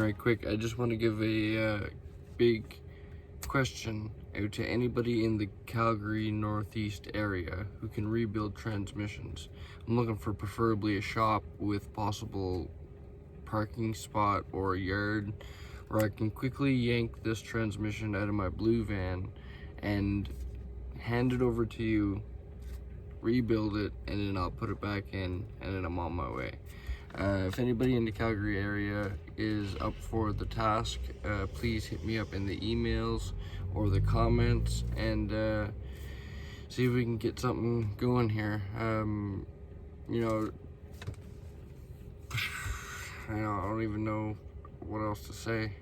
Alright, quick, I just want to give a big question out to anybody in the Calgary Northeast area who can rebuild transmissions. I'm looking for preferably a shop with possible parking spot or a yard where I can quickly yank this transmission out of my blue van and hand it over to you, rebuild it, and then I'll put it back in, and then I'm on my way. If anybody in the Calgary area is up for the task, please hit me up in the emails or the comments and see if we can get something going here. You know, I don't even know what else to say.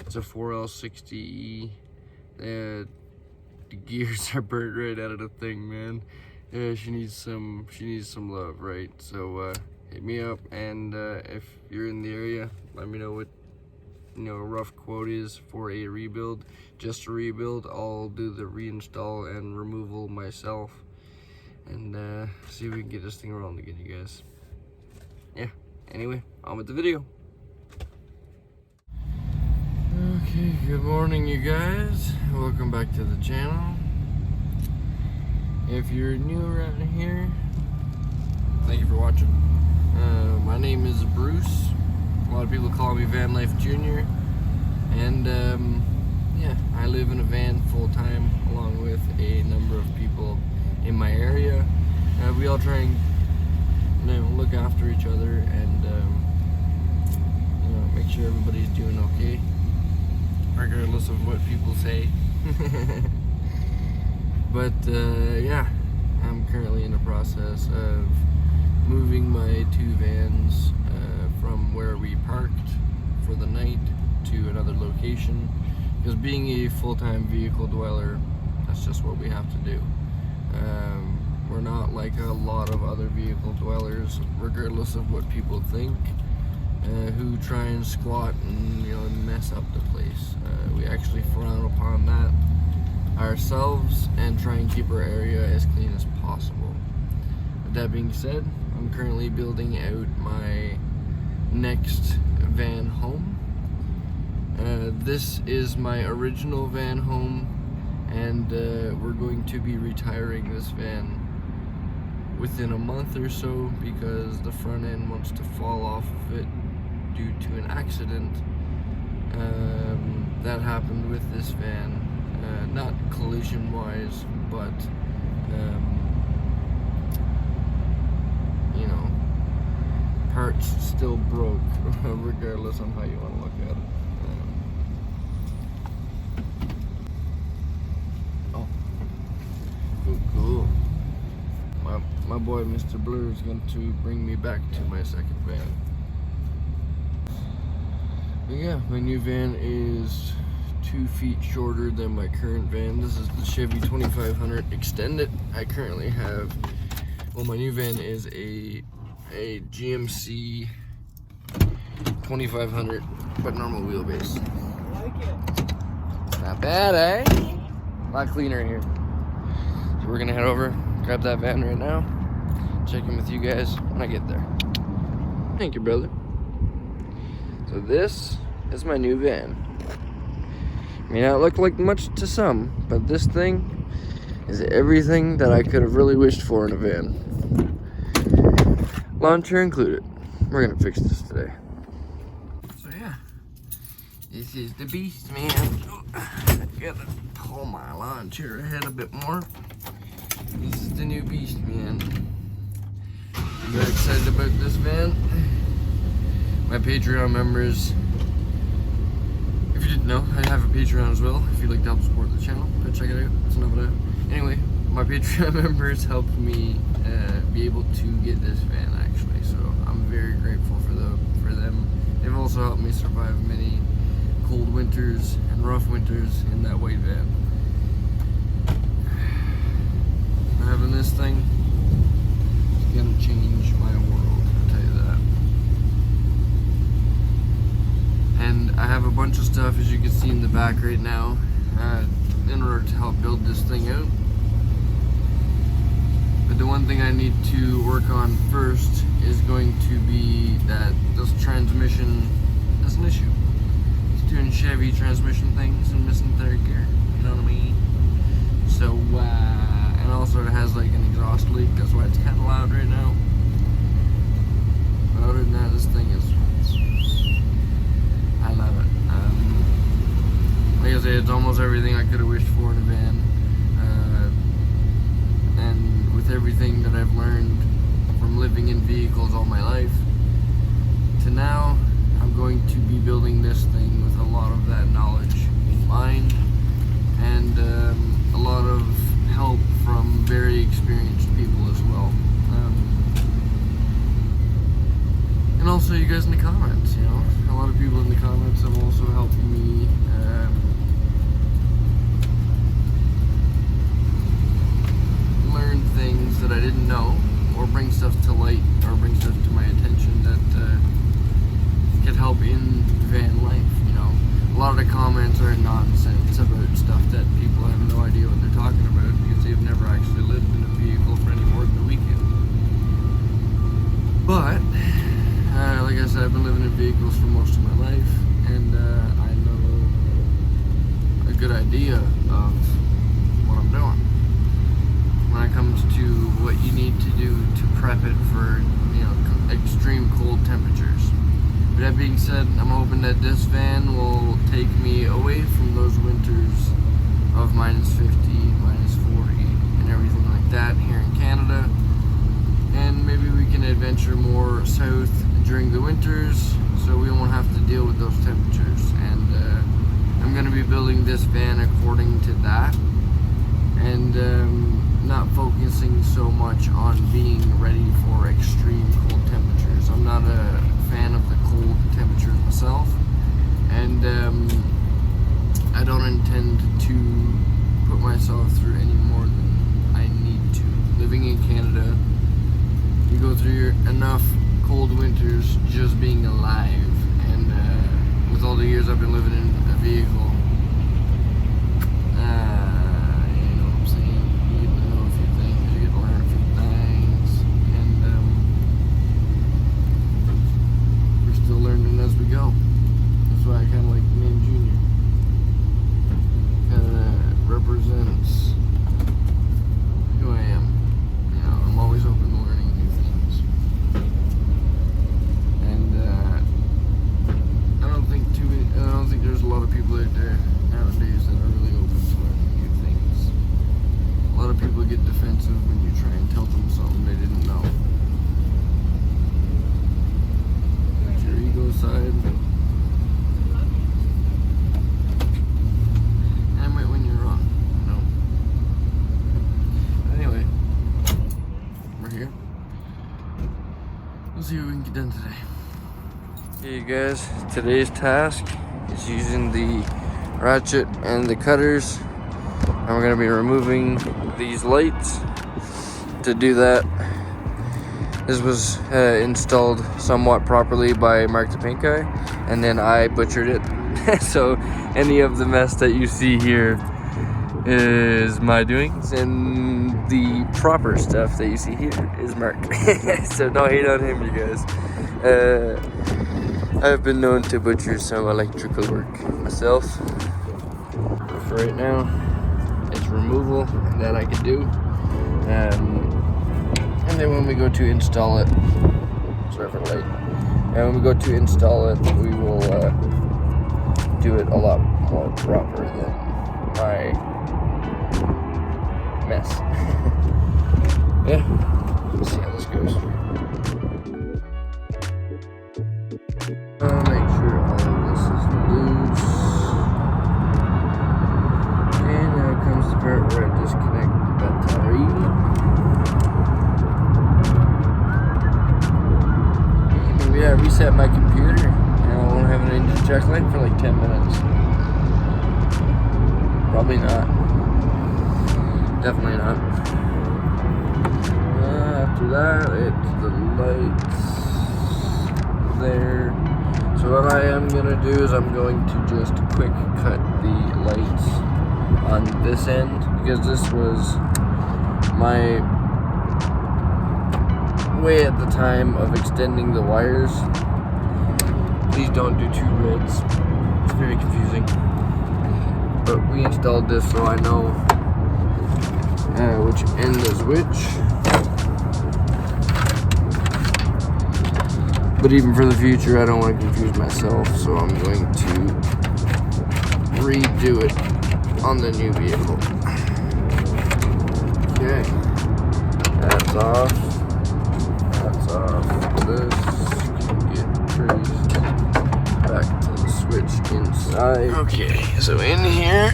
It's a 4L60E. The gears are burnt right out of the thing, man. Yeah, she needs some love, right? So hit me up, and if you're in the area, let me know what a rough quote is for a rebuild. Just a rebuild. I'll do the reinstall and removal myself, and see if we can get this thing rolling again, you guys. Yeah. Anyway, on with the video. Okay, good morning, you guys. Welcome back to the channel. If you're new around here, thank you for watching. My name is Bruce. A lot of people call me VanLife Jr. And yeah, I live in a van full-time along with a number of people in my area. We all try and look after each other and make sure everybody's doing okay, regardless of what people say. But yeah, I'm currently in the process of moving my two vans from where we parked for the night to another location, because being a full-time vehicle dweller, that's just what we have to do. We're not like a lot of other vehicle dwellers, regardless of what people think, who try and squat and mess up the place. We actually frown upon that ourselves and try and keep our area as clean as possible. With that being said, I'm currently building out my next van home. This is my original van home, and we're going to be retiring this van within a month or so because the front end wants to fall off of it due to an accident that happened with this van. Not collision wise, but parts still broke, regardless on how you want to look at it. Oh, cool. My boy Mr. Blur is going to bring me back to my second van. But yeah, my new van is 2 feet shorter than my current van. This is the Chevy 2500 Extended. I currently have, well, my new van is a GMC 2500, but normal wheelbase. I like it. Not bad, eh? A lot cleaner here. So we're gonna head over, grab that van right now, check in with you guys when I get there. Thank you, brother. So this is my new van. May not look like much to some, but this thing is everything that I could have really wished for in a van. Launcher included. We're gonna fix this today. So yeah, this is the beast, man. I gotta pull my launcher ahead a bit more. This is the new beast, man. I'm very excited about this van. My Patreon members, if you didn't know, I have a Patreon as well. If you'd like to help support the channel, go check it out. It's enough of that. Anyway, my Patreon members helped me be able to get this van, actually. So I'm very grateful for them. They've also helped me survive many cold winters and rough winters in that white van. Having this thing is gonna change my world, I'll tell you that. And I have a bunch of stuff, as you can see in the back right now, in order to help build this thing out. But the one thing I need to work on first is going to be that this transmission an issue. It's doing Chevy transmission things and missing third gear. You know what I mean? So, and also it has like an exhaust leak. That's why it's kind of loud right now. But other than that, this thing is, I love it. Like I say, it's almost everything I could have wished for in a van. And with everything that I've learned from living in vehicles all my life to now, I'm going to be building this thing with a lot of that knowledge in mind, and a lot of help from very experienced people as well. And also you guys in the comments, you know. A lot of people in the comments have also helped me learn things that I didn't know, or bring stuff to light, or bring stuff to my attention that could help in van life, you know. A lot of the comments are nonsense about stuff that people have no idea what they're talking about because they've never actually lived in a vehicle for any more than a weekend. But, like I said, I've been living in vehicles for most of my life, and I know a good idea of what I'm doing when it comes to what you need to do to prep it for, you know, extreme cold temperatures. With that being said, I'm hoping that this van will take me away from those winters of -50, -40, and everything like that here in Canada. And maybe we can adventure more south during the winters so we won't have to deal with those temperatures. And I'm going to be building this van according to that, and not focusing so much on being ready for extreme cold temperatures. I'm not a fan of the cold temperatures myself, and I don't intend to put myself through any more than I need to. Living in Canada, you go through enough cold winters just being alive, and with all the years I've been living in a vehicle, you know what I'm saying, you get to know a few things, you get to learn a few things, and we're still learning as we go. That's why I kind of like the name Junior. Kind of represents who I am. You know, I'm always open to learning new things. And I don't think there's a lot of people out there nowadays that are really open to learning new things. A lot of people get defensive when you try and tell them something they didn't know. It's your ego side. And I might win you wrong, you know. But anyway, we're here. We'll see what we can get done today. Hey you guys, today's task is using the ratchet and the cutters, and we're going to be removing these lights. To do that, this was installed somewhat properly by Mark the Paint Guy, and then I butchered it. So any of the mess that you see here is my doings, and the proper stuff that you see here is Mark. So no hate on him, you guys. I've been known to butcher some electrical work myself. But for right now, it's removal that I can do. And then when we go to install it, sorry for the light. And when we go to install it, we will do it a lot more proper than my mess. Yeah, let's see how this goes. Make sure all of this is loose. And now comes the part where I disconnect the battery. And maybe I reset my computer and I won't have an engine check light for like 10 minutes. Probably not. Definitely not. After that, it's the lights there. So what I am going to do is I'm going to just quick cut the lights on this end, because this was my way at the time of extending the wires. Please don't do 2 reds. It's very confusing. But we installed this so I know which end is which. But even for the future, I don't want to confuse myself, so I'm going to redo it on the new vehicle. Okay, that's off. That's off. This can get traced back to the switch inside. Okay, so in here,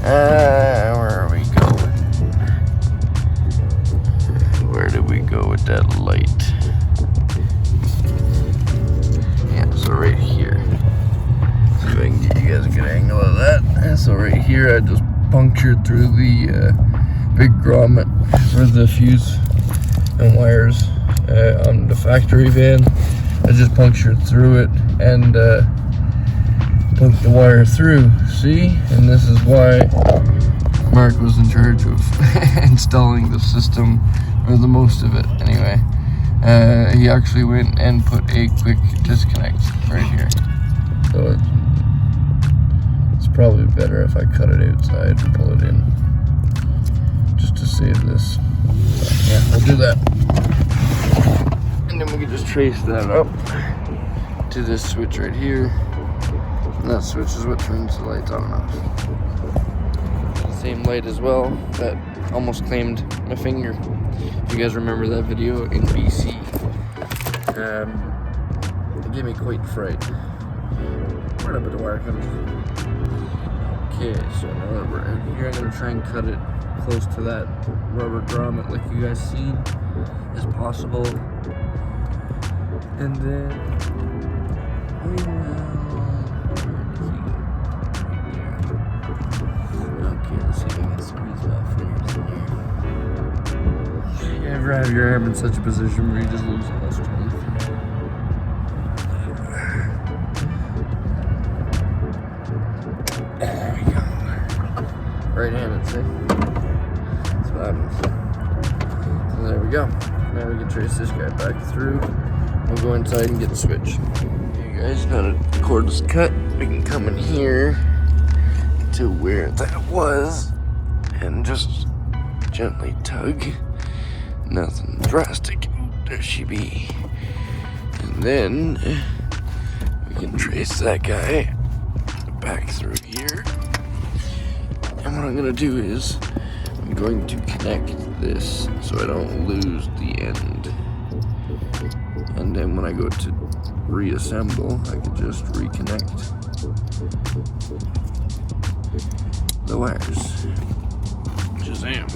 where are we going? Where did we go with that light? Yeah, so right here. See if I can get you guys a good angle of that. So right here, I just punctured through the big grommet for the fuse and wires on the factory van. I just punctured through it and poked the wire through. See? And this is why Mark was in charge of installing the system, or the most of it anyway. He actually went and put a quick disconnect right here. So it's probably better if I cut it outside and pull it in, just to save this. So, yeah, we'll do that. And then we can just trace that up to this switch right here. And that switch is what turns the lights on and off. Same light as well that almost claimed my finger. If you guys remember that video in BC, it gave me quite fright. Where'd I put the wire cutters? Okay, so now that we're in here, I'm gonna try and cut it close to that rubber grommet like you guys see as possible. And then we will... Okay, let's see if I can squeeze off here. You ever have your arm in such a position where you just lose all strength? There we go. Right-handed, see? That's what happens. So there we go. Now we can trace this guy back through. We'll go inside and get the switch. Okay, guys, now the cord is cut. We can come in here to where that was and just gently tug. Nothing drastic. There she be. And then we can trace that guy back through here. And what I'm gonna do is I'm going to connect this so I don't lose the end. And then when I go to reassemble, I can just reconnect the wires. Shazam.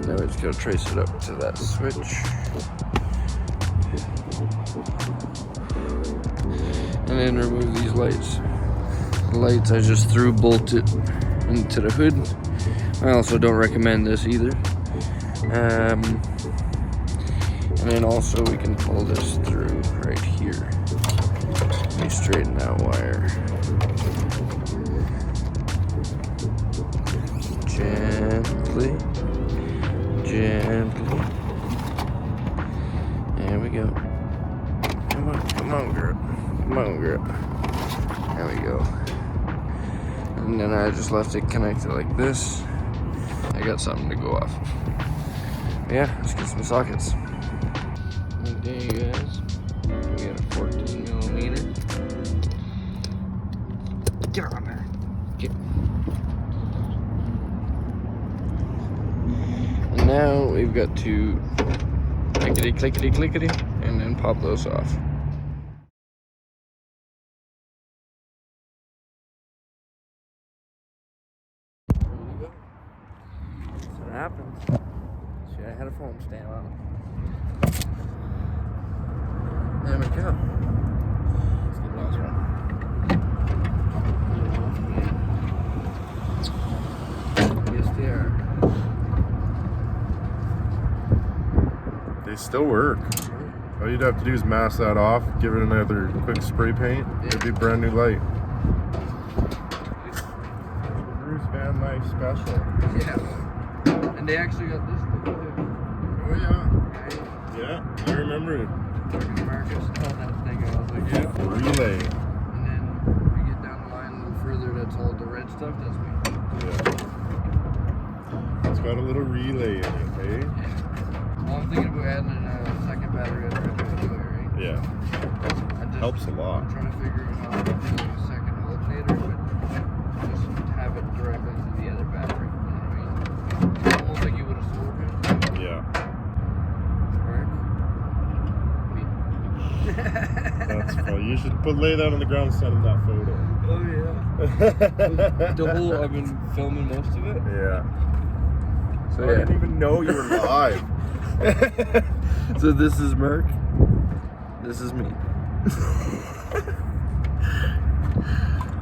Now we just gotta trace it up to that switch. And then remove these lights. The lights I just through bolted into the hood. I also don't recommend this either. And then also we can pull this through right here. Let me straighten that wire. Gently. Gently. There we go. Come on, girl. Come on, girl. There we go. And then I just left it connected like this. I got something to go off of. Yeah, let's get some sockets. Okay, you guys. We got a 14mm. Get on there. Get. And now we've got to clickety, clickety, clickety, and then pop those off. What happens? See, I had a foam stand on it. There we go. Let's get this one. Yes, they are. They still work. All you'd have to do is mask that off, give it another quick spray paint, it'd be a brand new light. Bruce VanLife special. Yeah. And they actually got this thing too. Oh yeah. Yeah, I remember it. talking to Marcus about that thing. I was like, yeah. Relay. And then we get down the line a little further, that's all the red stuff, that's me. Yeah. It's got a little relay in it, eh? Yeah. Well, I'm thinking about adding a second battery at the anyway, right? Yeah. Helps a lot. I'm trying to figure out how to do a second alternator, but just have it directly to the other battery. You know what I mean? It's almost like you would have sold it. Yeah. That's funny. You should lay that on the ground and send him that photo. Oh yeah. The whole, I've been filming most of it. Yeah. So I didn't even know you were live. So this is Merc. This is me.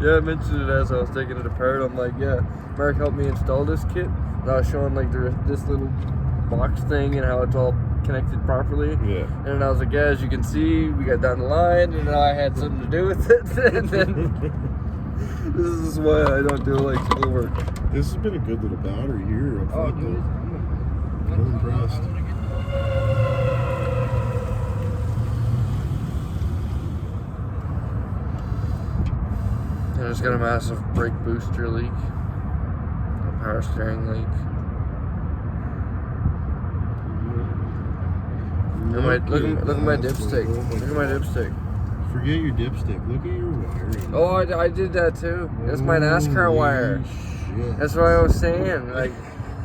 Yeah, I mentioned it as I was taking it apart. I'm like, yeah, Mark helped me install this kit. And I was showing like this little box thing and how it's all connected properly. Yeah. And I was like, yeah, as you can see, we got down the line and I had something to do with it. And then this is why I don't do like schoolwork. This has been a good little battery here. Oh, dude. I'm impressed. I just got a massive brake booster leak, a power steering leak. Look at my dipstick. Look at my dipstick. Forget your dipstick. Look at your wiring. Oh, I did that too. That's my NASCAR wire. Shit. That's what I was saying. Like,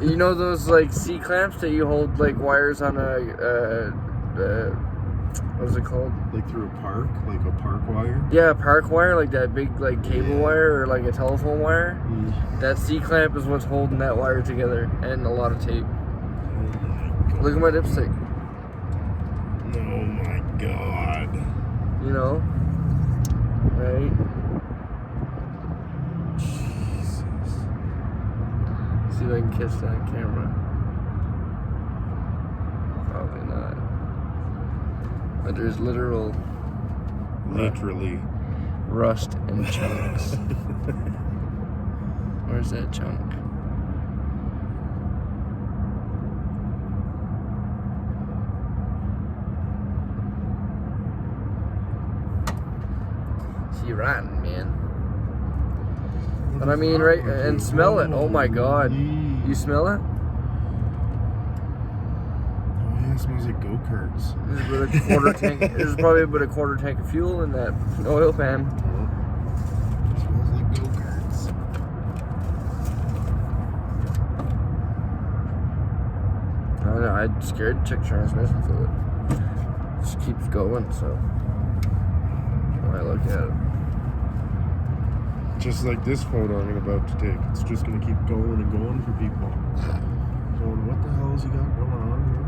you know those like C clamps that you hold like wires on a what is it called? Like through a park, like a park wire. Yeah, a park wire, like that big like cable wire or like a telephone wire. That C clamp is what's holding that wire together, and a lot of tape. Look at my dipstick. Oh my god. You know, right? Jesus. See if I can catch that on camera. Probably not. But there's literally rust and chunks. Where's that chunk? See rotten, man. But I mean, right, and smell it. Oh my god. You smell it? It smells like go-karts. There's about a quarter tank. There's probably about a quarter tank of fuel in that oil pan. It smells like go-karts. I don't know. I'm scared to check transmission fluid. It just keeps going, so when I look at it. Just like this photo I'm about to take. It's just going to keep going and going for people. Going, what the hell has he got going on here?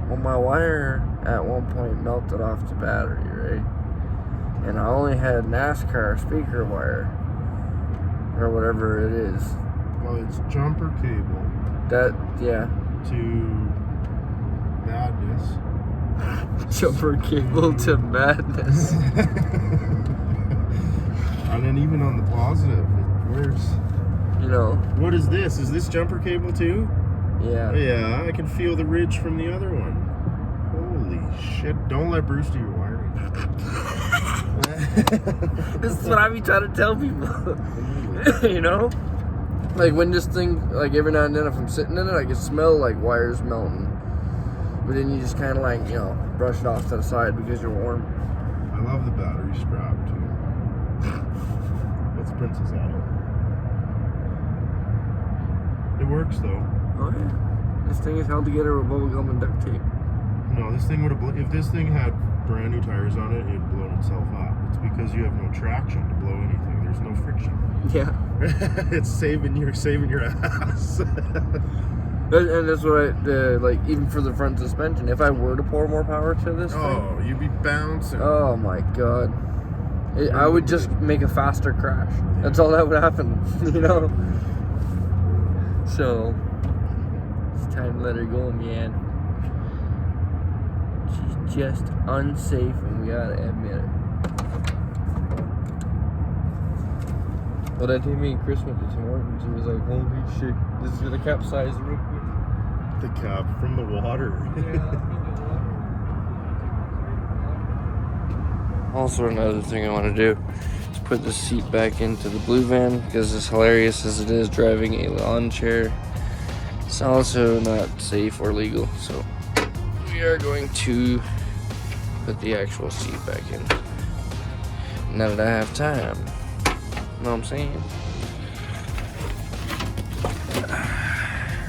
Well, my wire at one point melted off the battery, right? And I only had NASCAR speaker wire, or whatever it is. Well, it's jumper cable That, yeah. to madness. Jumper cable to madness. And then even on the positive, where's... You know. What is this? Is this jumper cable too? Yeah. Yeah, I can feel the ridge from the other one. Holy shit. Don't let Bruce do your wiring. This is what I be trying to tell people. You know? Like when this thing, like every now and then if I'm sitting in it, I can smell like wires melting. But then you just kind of like, you know, brush it off to the side because you're warm. I love the battery strap too. That's Princess Auto. It works though. Oh yeah. This thing is held together with bubble gum and duct tape. No, this thing would have. If this thing had brand new tires on it, it'd blown itself up. It's because you have no traction to blow anything. There's no friction. Yeah. It's saving your ass. And that's what I, like, even for the front suspension, if I were to pour more power to this Oh, you'd be bouncing. thing, oh my god. I would just make a faster crash. That's all that would happen, you know? So, it's time to let her go, man. She's just unsafe, and we gotta admit it. Well, that hit me in Christmas this morning. She was like, holy shit, this is gonna capsize real quick. the cap from the water. Also, another thing I want to do is put the seat back into the blue van, because as hilarious as it is driving a lawn chair, it's also not safe or legal. So we are going to put the actual seat back in. Now that I have time. Know what I'm saying?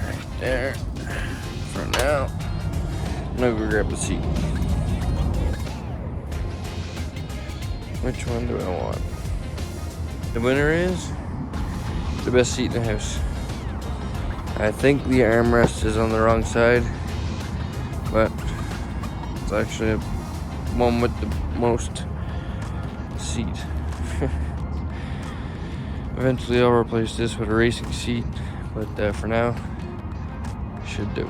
Right there. For now, I'm gonna go grab the seat. Which one do I want? The winner is the best seat in the house. I think the armrest is on the wrong side, but it's actually the one with the most seat. Eventually I'll replace this with a racing seat, but for now, should do.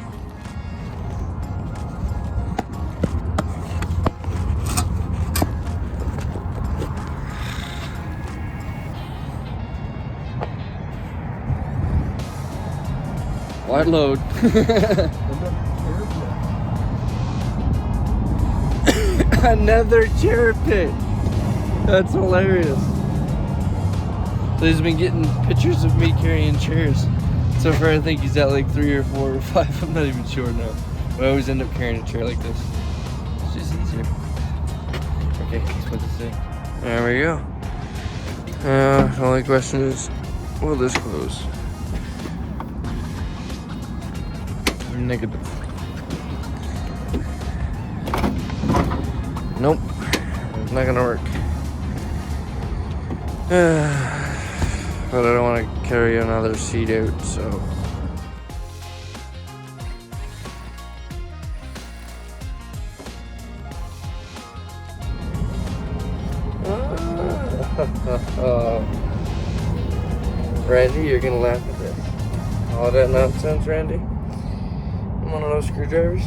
Wide load. Another chair pit. That's hilarious. So he's been getting pictures of me carrying chairs. So far I think he's at like 3 or 4 or 5. I'm not even sure now. But I always end up carrying a chair like this. It's just easier. Okay, let's put this in. There we go. The only question is, will this close? Negative. Nope. It's not gonna work. But I don't want to carry another seat out, so. Randy, you're gonna laugh at this. All that nonsense, Randy? One of those screwdrivers.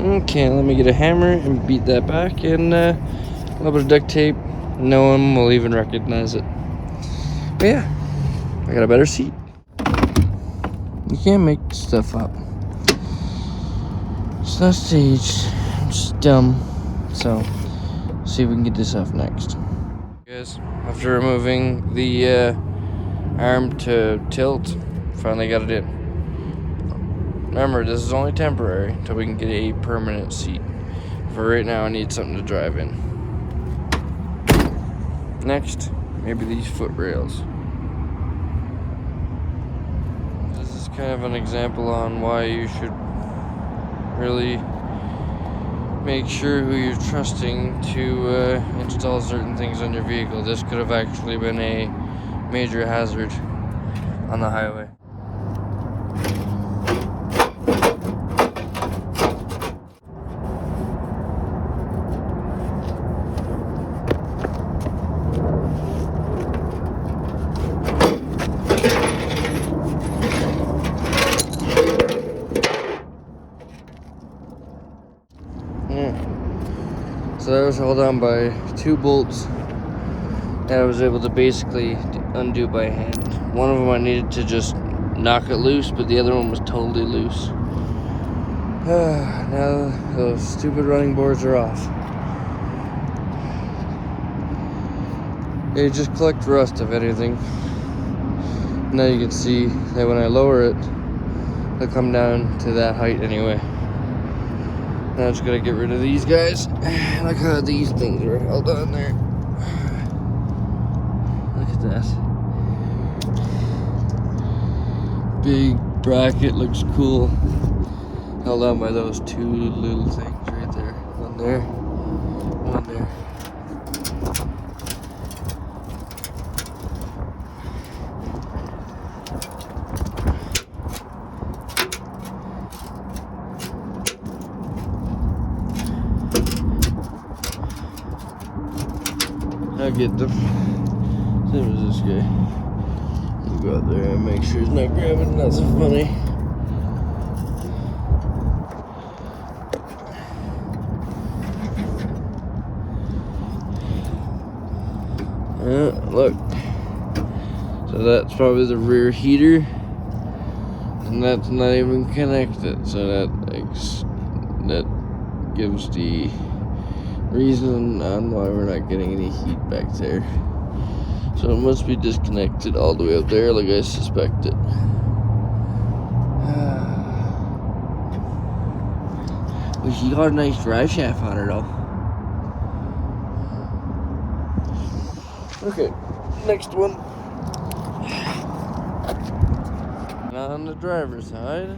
Okay, let me get a hammer and beat that back, and a little bit of duct tape. No one will even recognize it. But yeah, I got a better seat. You can't make stuff up. It's not staged. It's just dumb. So, see if we can get this off next. Guys, after removing the arm to tilt, finally got it in. Remember, this is only temporary until we can get a permanent seat. For right now, I need something to drive in. Next, maybe these foot rails. This is kind of an example on why you should really make sure who you're trusting to install certain things on your vehicle. This could have actually been a major hazard on the highway. So that was held on by 2 bolts that I was able to basically undo by hand. One of them I needed to just knock it loose, but the other one was totally loose. Now those stupid running boards are off. They just collect rust, if anything. Now you can see that when I lower it, it'll come down to that height anyway. Now I just gotta get rid of these guys. Look how these things are held on there. Look at that. Big bracket, looks cool. Held on by those 2 little things right there. One there, one there. I'll get them. Same as this guy. You go out there and make sure he's not grabbing nothing funny. Look. So that's probably the rear heater. And that's not even connected. So that gives the reason on why we're not getting any heat back there. So it must be disconnected all the way up there like I suspected. Well, she got a nice drive shaft on her though. Okay, next one. On the driver's side,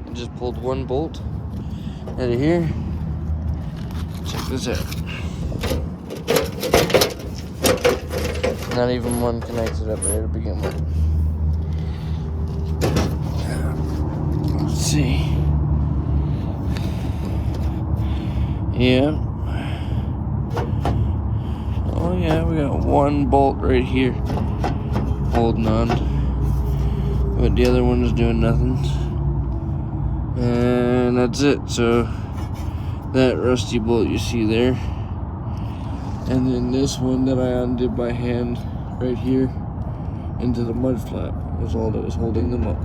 I just pulled one bolt out of here. Check this out. Not even one connected up there to begin with. Let's see. Yeah. Oh yeah, we got one bolt right here holding on, but the other one is doing nothing. And that's it. So that rusty bolt you see there, and then this one that I undid by hand right here into the mud flap was all that was holding them up.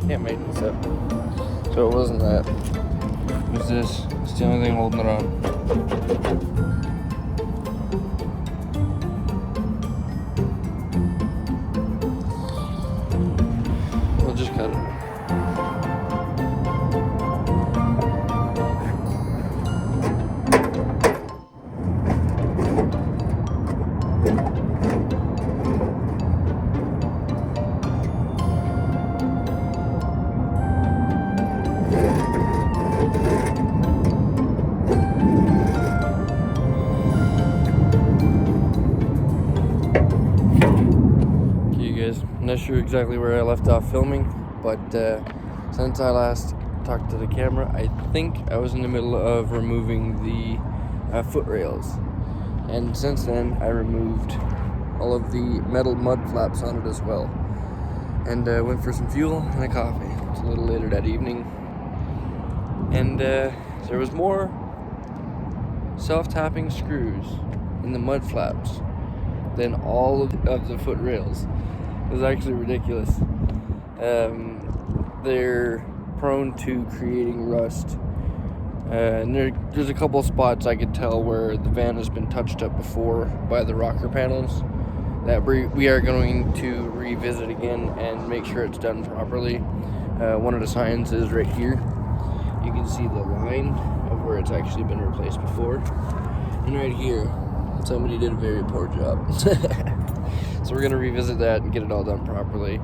Can't make this up. So it wasn't that. It was this. It's the only thing holding it on. We'll just cut it. I'm not sure exactly where I left off filming, but since I last talked to the camera, I think I was in the middle of removing the foot rails, and since then I removed all of the metal mud flaps on it as well, and went for some fuel and a coffee. It's a little later that evening, and there was more self-tapping screws in the mud flaps than all of the foot rails. It was actually ridiculous. They're prone to creating rust, and there's a couple spots I could tell where the van has been touched up before by the rocker panels that we are going to revisit again and make sure it's done properly. One of the signs is right here. You can see the line of where it's actually been replaced before, and right here somebody did a very poor job. So we're gonna revisit that and get it all done properly.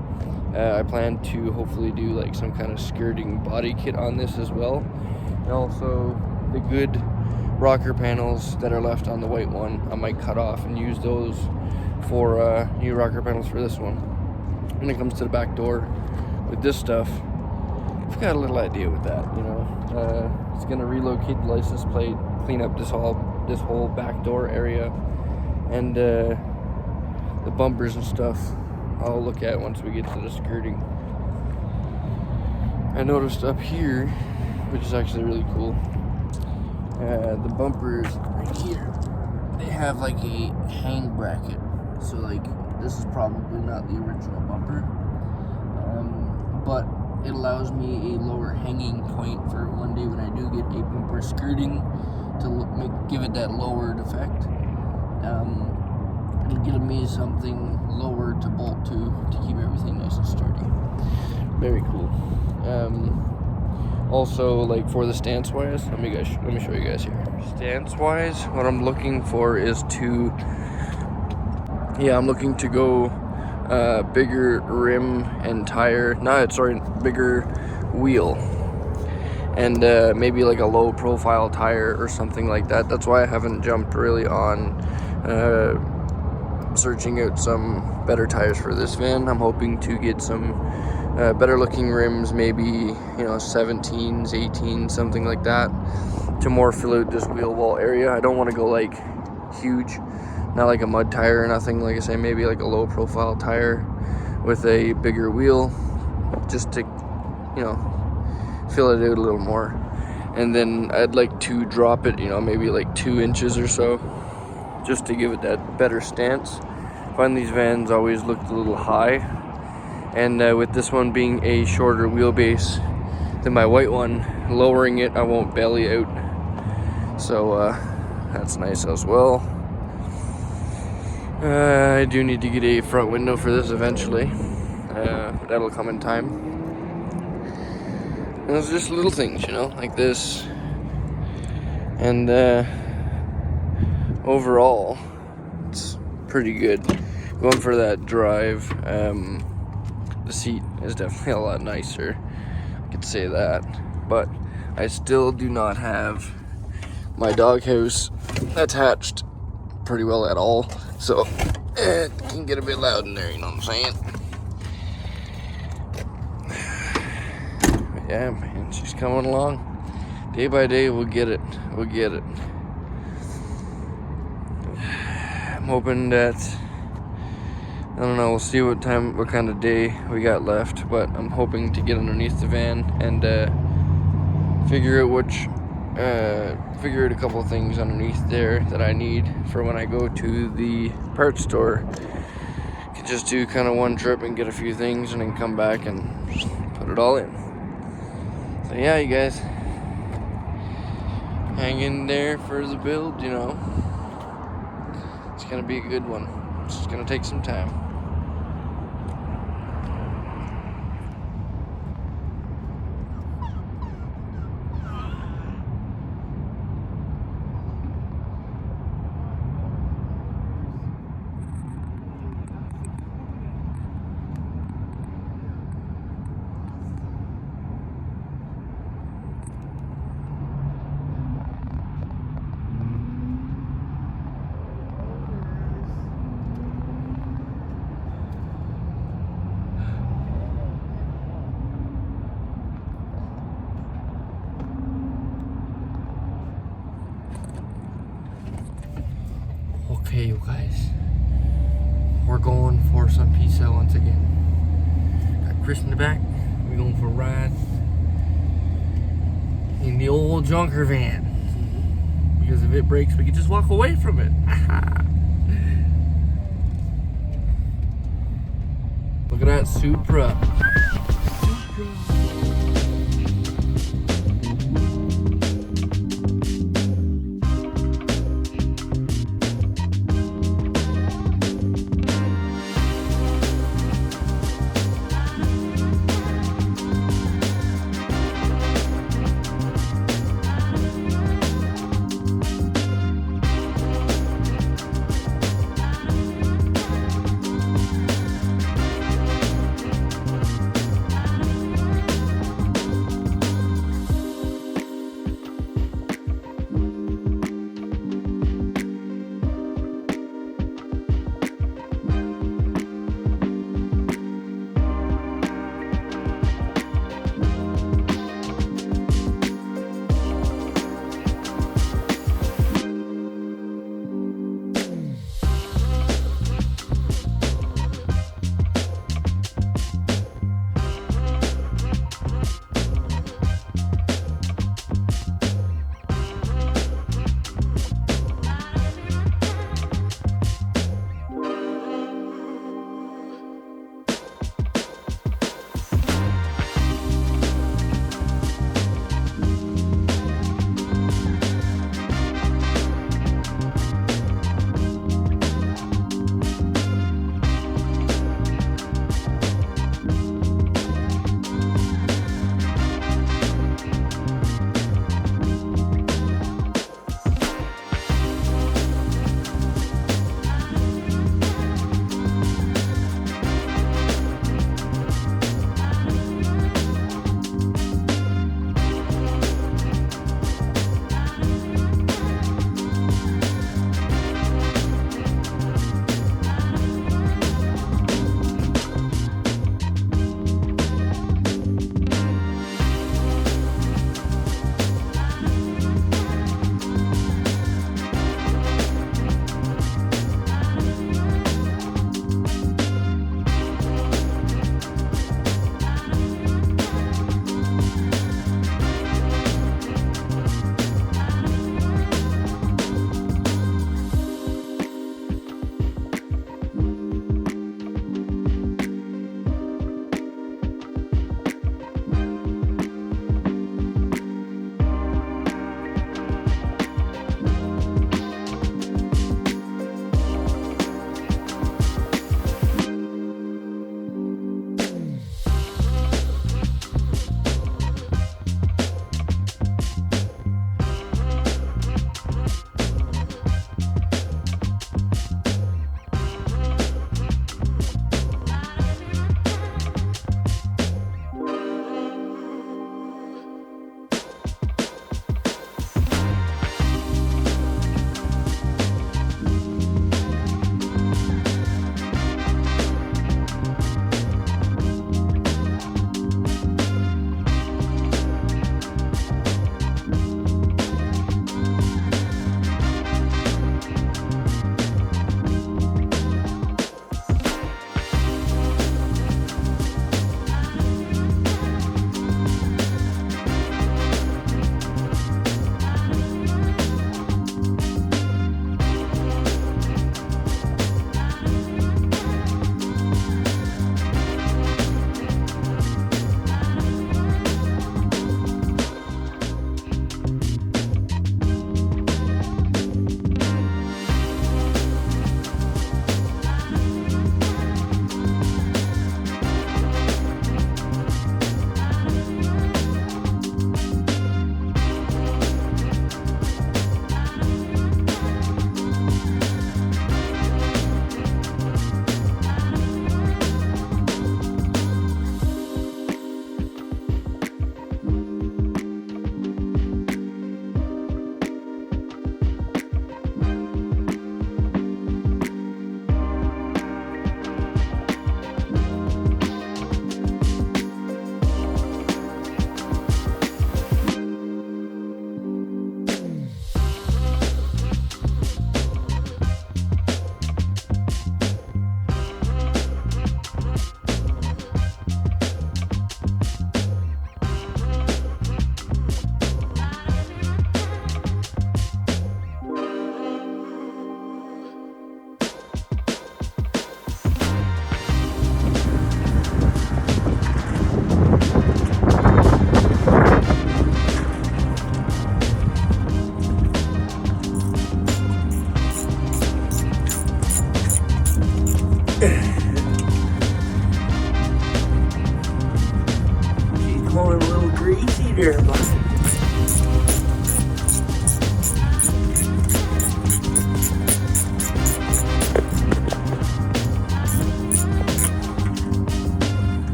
I plan to hopefully do like some kind of skirting body kit on this as well, and also the good rocker panels that are left on the white one I might cut off and use those for new rocker panels for this one. When it comes to the back door with this stuff, I've got a little idea with that, you know. It's gonna relocate the license plate, clean up this whole back door area, and the bumpers and stuff I'll look at once we get to the skirting. I noticed up here, which is actually really cool, the bumpers right here, they have like a hang bracket. So like this is probably not the original bumper, but it allows me a lower hanging point for one day when I do get a bumper skirting to give it that lowered effect. It'll give me something lower to bolt to keep everything nice and sturdy. Very cool. Also, like for the stance wise, let me show you guys here. Stance wise, what I'm looking for is I'm looking to go bigger rim and tire. Bigger wheel. and maybe like a low profile tire or something like that. That's why I haven't jumped really on searching out some better tires for this van. I'm hoping to get some better looking rims, maybe, you know, 17s, 18s, something like that, to more fill out this wheel wall area. I don't want to go like huge, not like a mud tire or nothing. Like I say, maybe like a low profile tire with a bigger wheel, just to, you know, fill it out a little more. And then I'd like to drop it, you know, maybe like 2 inches or so, just to give it that better stance. I find these vans always looked a little high, and with this one being a shorter wheelbase than my white one, lowering it, I won't belly out, so that's nice as well. I do need to get a front window for this eventually. That'll come in time. And it's just little things, you know, like this. And overall, it's pretty good. Going for that drive, the seat is definitely a lot nicer, I could say that. But I still do not have my doghouse attached pretty well at all, so it can get a bit loud in there, you know what I'm saying? But yeah, man, she's coming along. Day by day, we'll get it. We'll get it. I'm hoping that, I don't know, we'll see what kind of day we got left, but I'm hoping to get underneath the van and figure out a couple of things underneath there that I need for when I go to the parts store. Could just do kind of one trip and get a few things and then come back and put it all in. So yeah, you guys, hang in there for the build, you know. It's gonna be a good one. It's just gonna take some time. Okay, you guys, we're going for some pizza once again. Got Chris in the back. We're going for a ride in the old junker van, because if it breaks, we can just walk away from it. Look at that Supra.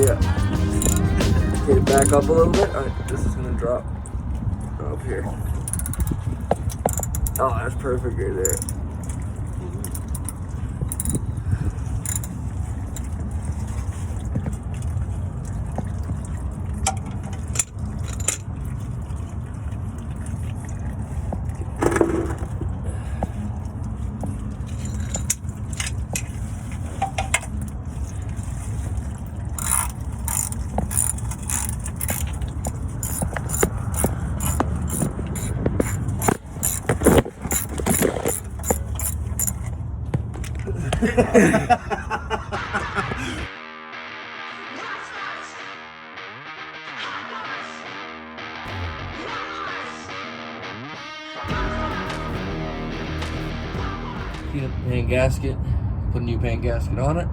Yeah. Okay, back up a little bit. Alright, this is gonna drop up here. Oh, that's perfect right there. Clean up the pan gasket, put a new pan gasket on it,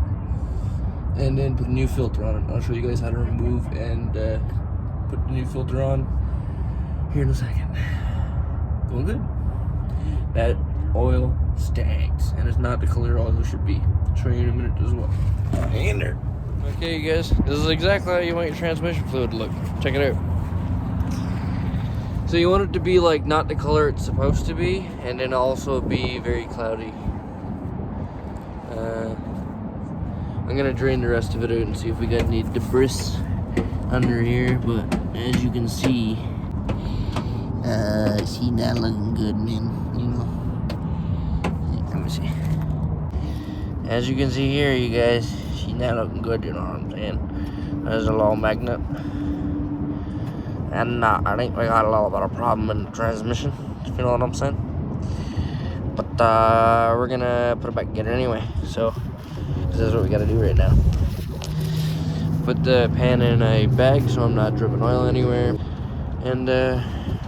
and then put a new filter on it. I'll show you guys how to remove and put the new filter on here in a second. Going good. That oil stinks, and it's not the color oil should be. I'll show you in a minute as well. And there. Okay, you guys, this is exactly how you want your transmission fluid to look. Check it out. So you want it to be like not the color it's supposed to be, and then also be very cloudy. I'm gonna drain the rest of it out and see if we got any debris under here, but as you can see, she not looking good, man, you know. Let me see. As you can see here, you guys, she's not looking good, you know what I'm saying? There's a little magnet. And I think we got a little bit of problem in the transmission, if you know what I'm saying. But we're gonna put it back together anyway, so this is what we gotta do right now. Put the pan in a bag so I'm not dripping oil anywhere. And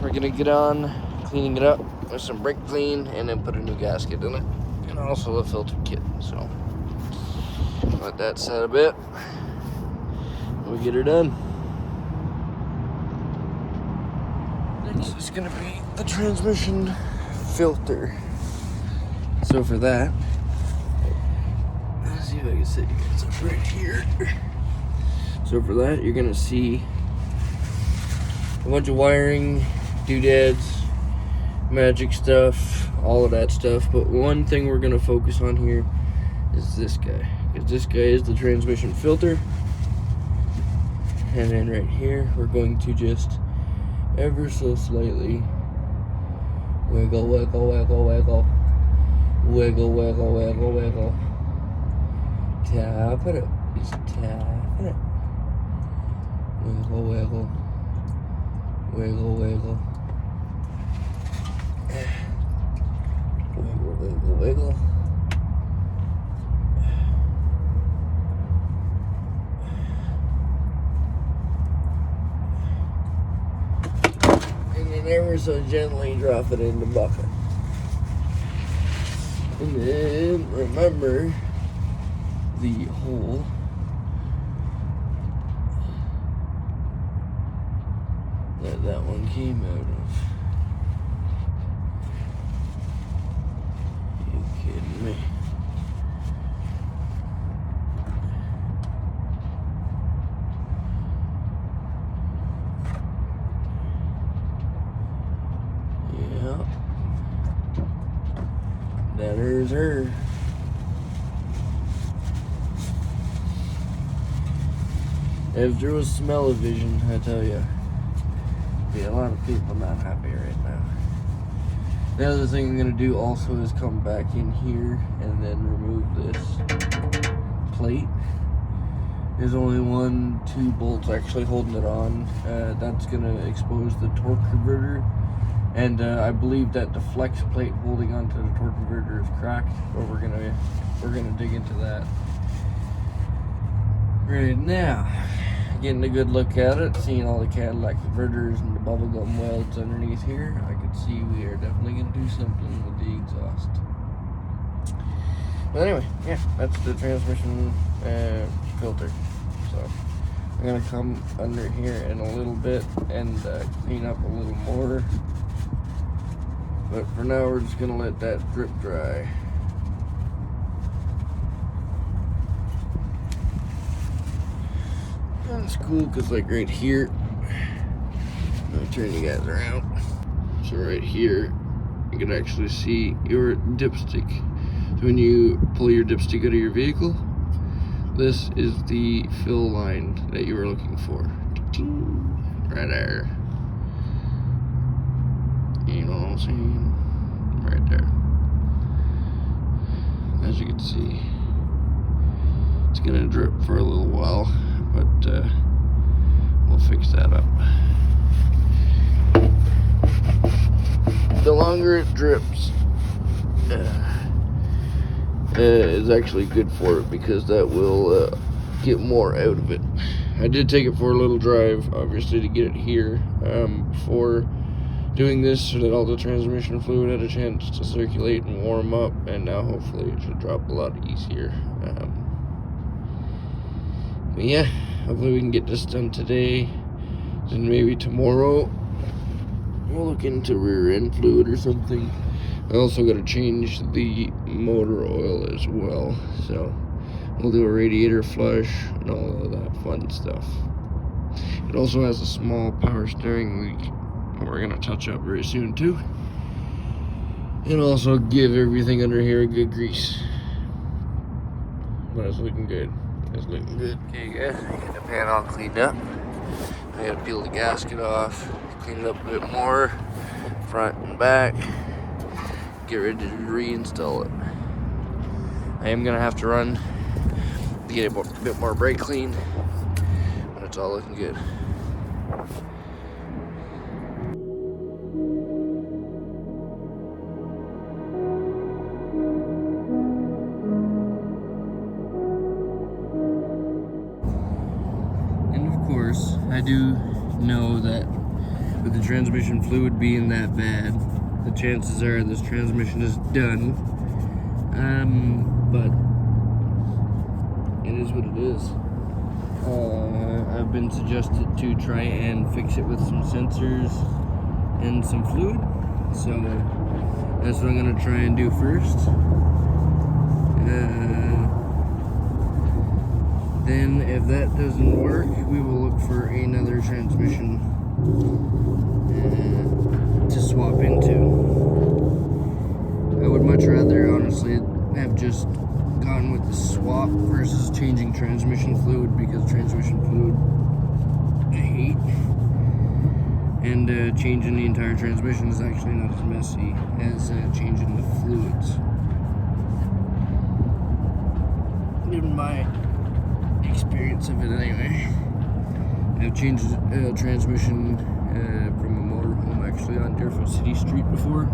we're gonna get on cleaning it up with some brake clean and then put a new gasket in it. And also a filter kit, so let that set a bit. We get her done. Next is gonna be the transmission filter. So for that, let's see if I can set you guys up right here. So for that, you're gonna see a bunch of wiring, doodads, magic stuff, all of that stuff. But one thing we're gonna focus on here is this guy, because this guy is the transmission filter. And then right here, we're going to just ever so slightly wiggle, wiggle, wiggle, wiggle, wiggle, wiggle, wiggle, wiggle, tap it up, just tap it up, wiggle, wiggle, wiggle, wiggle, wiggle, wiggle, wiggle. Ever so gently drop it in the bucket. And then remember the hole that one came out of. You kidding me? That is her. If there was smell-o-vision, I tell you, be a lot of people not happy right now. The other thing I'm gonna do also is come back in here and then remove this plate. There's only 2 bolts actually holding it on. That's gonna expose the torque converter. And I believe that the flex plate holding onto the torque converter is cracked, but we're gonna dig into that right now. Getting a good look at it, seeing all the Cadillac converters and the bubblegum welds underneath here, I could see we are definitely gonna do something with the exhaust. But anyway, yeah, that's the transmission filter. So I'm gonna come under here in a little bit and clean up a little more. But for now, we're just gonna let that drip dry. And it's cool because like right here, I'll turn you guys around. So right here, you can actually see your dipstick. So when you pull your dipstick out of your vehicle, this is the fill line that you were looking for. Right there. You know what I'm saying? Right there. As you can see, it's gonna drip for a little while, but we'll fix that up. The longer it drips is actually good for it, because that will get more out of it. I did take it for a little drive, obviously, to get it here before doing this, so that all the transmission fluid had a chance to circulate and warm up, and now hopefully it should drop a lot easier. But yeah, hopefully we can get this done today, and maybe tomorrow we'll look into rear end fluid or something. I also got to change the motor oil as well, so we'll do a radiator flush and all of that fun stuff. It also has a small power steering leak that we're gonna touch up very soon too, and also give everything under here a good grease. But it's looking good. It's looking good. Okay guys, I got the pan all cleaned up. I gotta peel the gasket off, clean it up a bit more, front and back, get ready to reinstall it. I am gonna have to run to get a bit more brake clean, but it's all looking good. And of course, I do know that with the transmission fluid being that bad, the chances are this transmission is done. But it is what it is. I've been suggested to try and fix it with some sensors and some fluid, so that's what I'm gonna try and do first. Then if that doesn't work, we will look for another transmission to swap into. I would much rather, honestly, have just gone with the swap versus changing transmission fluid, because transmission fluid I hate, and changing the entire transmission is actually not as messy as changing the fluids, in my experience of it anyway. I've changed transmission from a motorhome actually on Deerfield City Street before.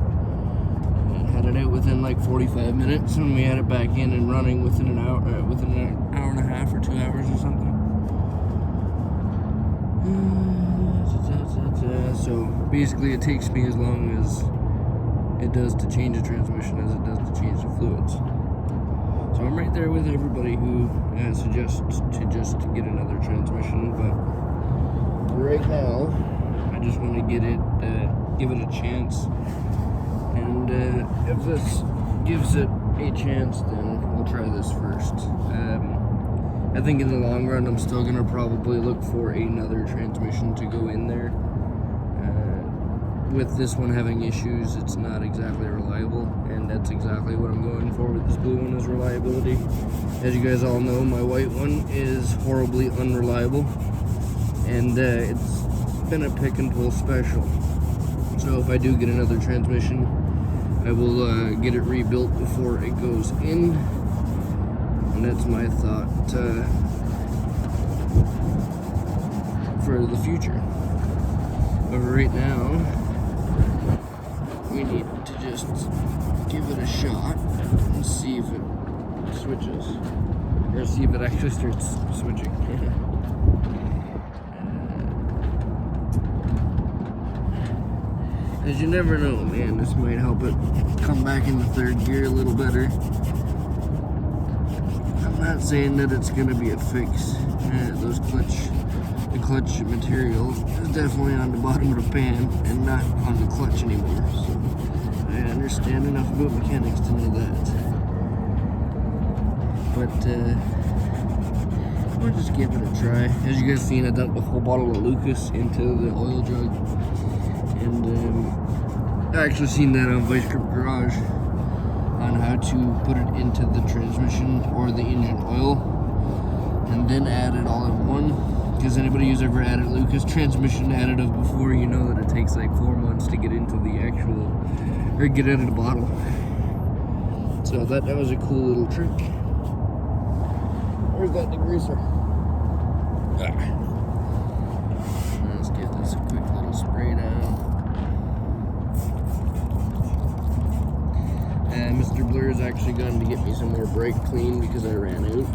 Had it out within like 45 minutes, and we had it back in and running within an hour and a half or 2 hours or something. So basically it takes me as long as it does to change a transmission as it does to change the fluids. So I'm right there with everybody who suggests to just get another transmission, but right now I just want to get it, give it a chance, and if this gives it a chance, then we'll try this first. I think in the long run I'm still going to probably look for another transmission to go in there. With this one having issues, it's not exactly reliable, and that's exactly what I'm going for with this blue one, is reliability. As you guys all know, my white one is horribly unreliable, and it's been a pick and pull special. So if I do get another transmission, I will get it rebuilt before it goes in, and that's my thought for the future. But right now, we need to just give it a shot and see if it switches, or see if it actually starts switching. As you never know, man, this might help it come back into third gear a little better. I'm not saying that it's gonna be a fix. The clutch material is definitely on the bottom of the pan and not on the clutch anymore. So I understand enough about mechanics to know that. But we'll just give it a try. As you guys seen, I dumped a whole bottle of Lucas into the oil jug, and I actually seen that on Vice Grip Garage on how to put it into the transmission or the engine oil, and then add it all in one. Because anybody who's ever added Lucas transmission additive before, you know that it takes like 4 months to get into the actual, or get out of the bottle. So that was a cool little trick. Where's that degreaser? Let's give this a quick little spray down. And Mr. Blair's actually going to get me some more brake clean because I ran out.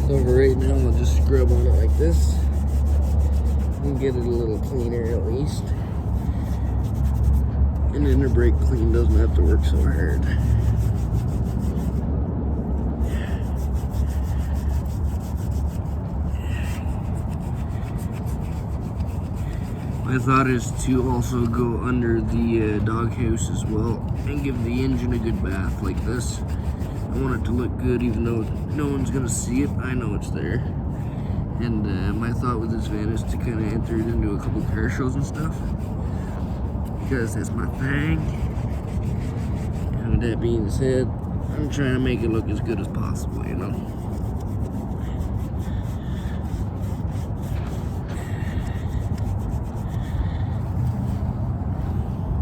So for right now, I'll just scrub on it like this and get it a little cleaner at least. And then the brake clean doesn't have to work so hard. My thought is to also go under the doghouse as well and give the engine a good bath like this. I want it to look good even though no one's gonna see it. I know it's there. And my thought with this van is to kind of enter it into a couple car shows and stuff, because that's my thing. And with that being said, I'm trying to make it look as good as possible, you know.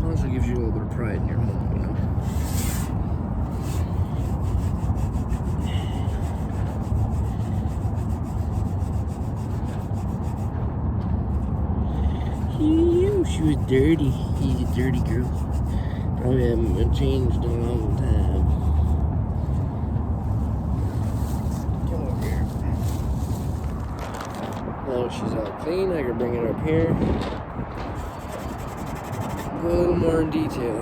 Also gives you a little bit of pride in your home, you know. She was dirty. She's a dirty girl. Probably haven't been changed in a long time. Come over here. Now she's all clean, I can bring it up here. Go a little more in detail.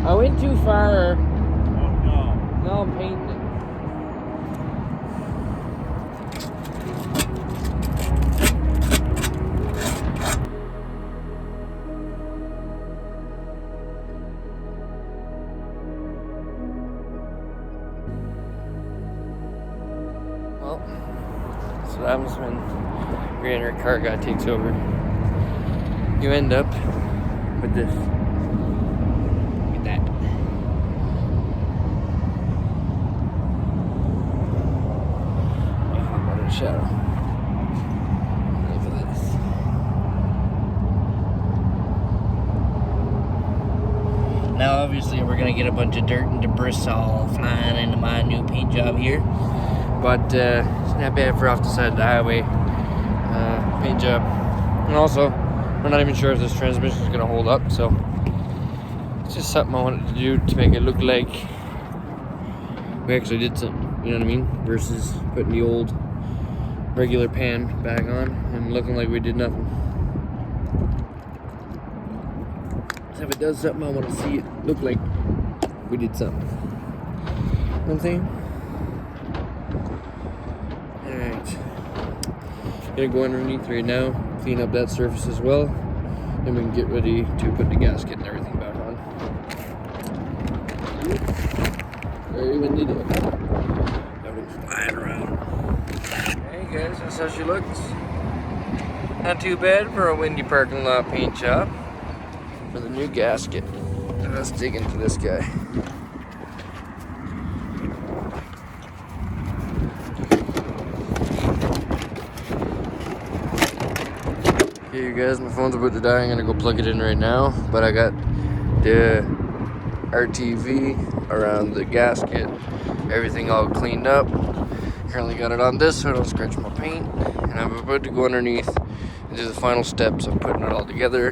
I went too far. Oh no. Now I'm painting it. Well, that's what happens when your car guy takes over. You end up with this. Shadow. Look at this. Now obviously we're gonna get a bunch of dirt and debris all flying into my new paint job here, but it's not bad for off the side of the highway paint job. And also, we're not even sure if this transmission is gonna hold up, so it's just something I wanted to do to make it look like we actually did something. You know what I mean? Versus putting the old regular pan back on and looking like we did nothing. So if it does something, I want to see it look like we did something. You know what I'm saying? Alright. Gonna go underneath right now, clean up that surface as well. Then we can get ready to put the gasket and everything back on. Very windy day. Everything's flying around. Hey guys, that's how she looks. Not too bad for a windy parking lot paint job. For the new gasket. Now let's dig into this guy. Okay you guys, my phone's about to die. I'm gonna go plug it in right now. But I got the RTV around the gasket. Everything all cleaned up. Currently got it on this so I don't scratch my paint, and I'm about to go underneath and do the final steps of putting it all together.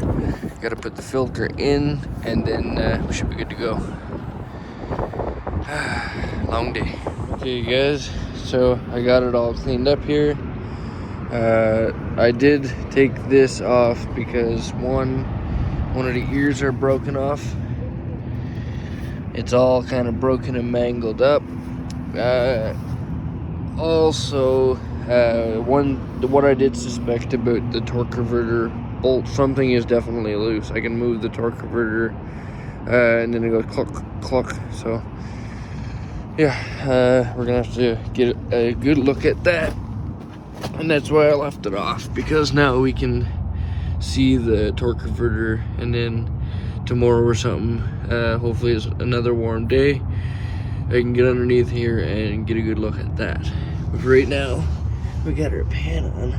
Got to put the filter in, and then we should be good to go. Long day. Okay you guys, so I got it all cleaned up here. I did take this off because one, One of the ears are broken off. It's all kind of broken and mangled up. Also, what I did suspect about the torque converter bolt, something is definitely loose. I can move the torque converter, and then it goes cluck, cluck. So, yeah, we're gonna have to get a good look at that. And that's why I left it off, because now we can see the torque converter, and then tomorrow or something, hopefully it's another warm day, I can get underneath here and get a good look at that. But right now, we got our pan on.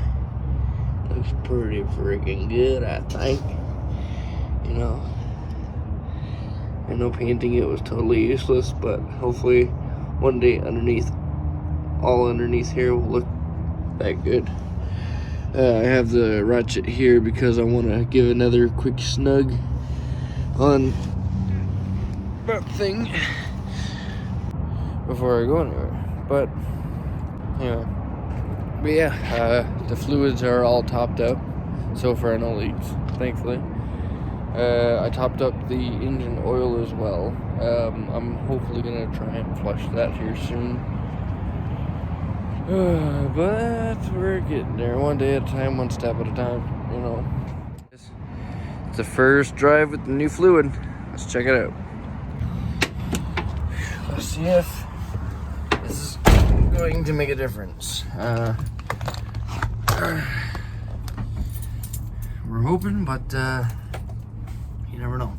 Looks pretty freaking good, I think. You know, I know painting it was totally useless, but hopefully one day all underneath here will look that good. I have the ratchet here because I want to give another quick snug on that thing before I go anywhere. But yeah, the fluids are all topped up. So far, no leaks, thankfully. I topped up the engine oil as well. I'm hopefully gonna try and flush that here soon. But we're getting there, one day at a time, one step at a time, you know. It's the first drive with the new fluid. Let's check it out. Let's see if this is going to make a difference. We're hoping, but you never know.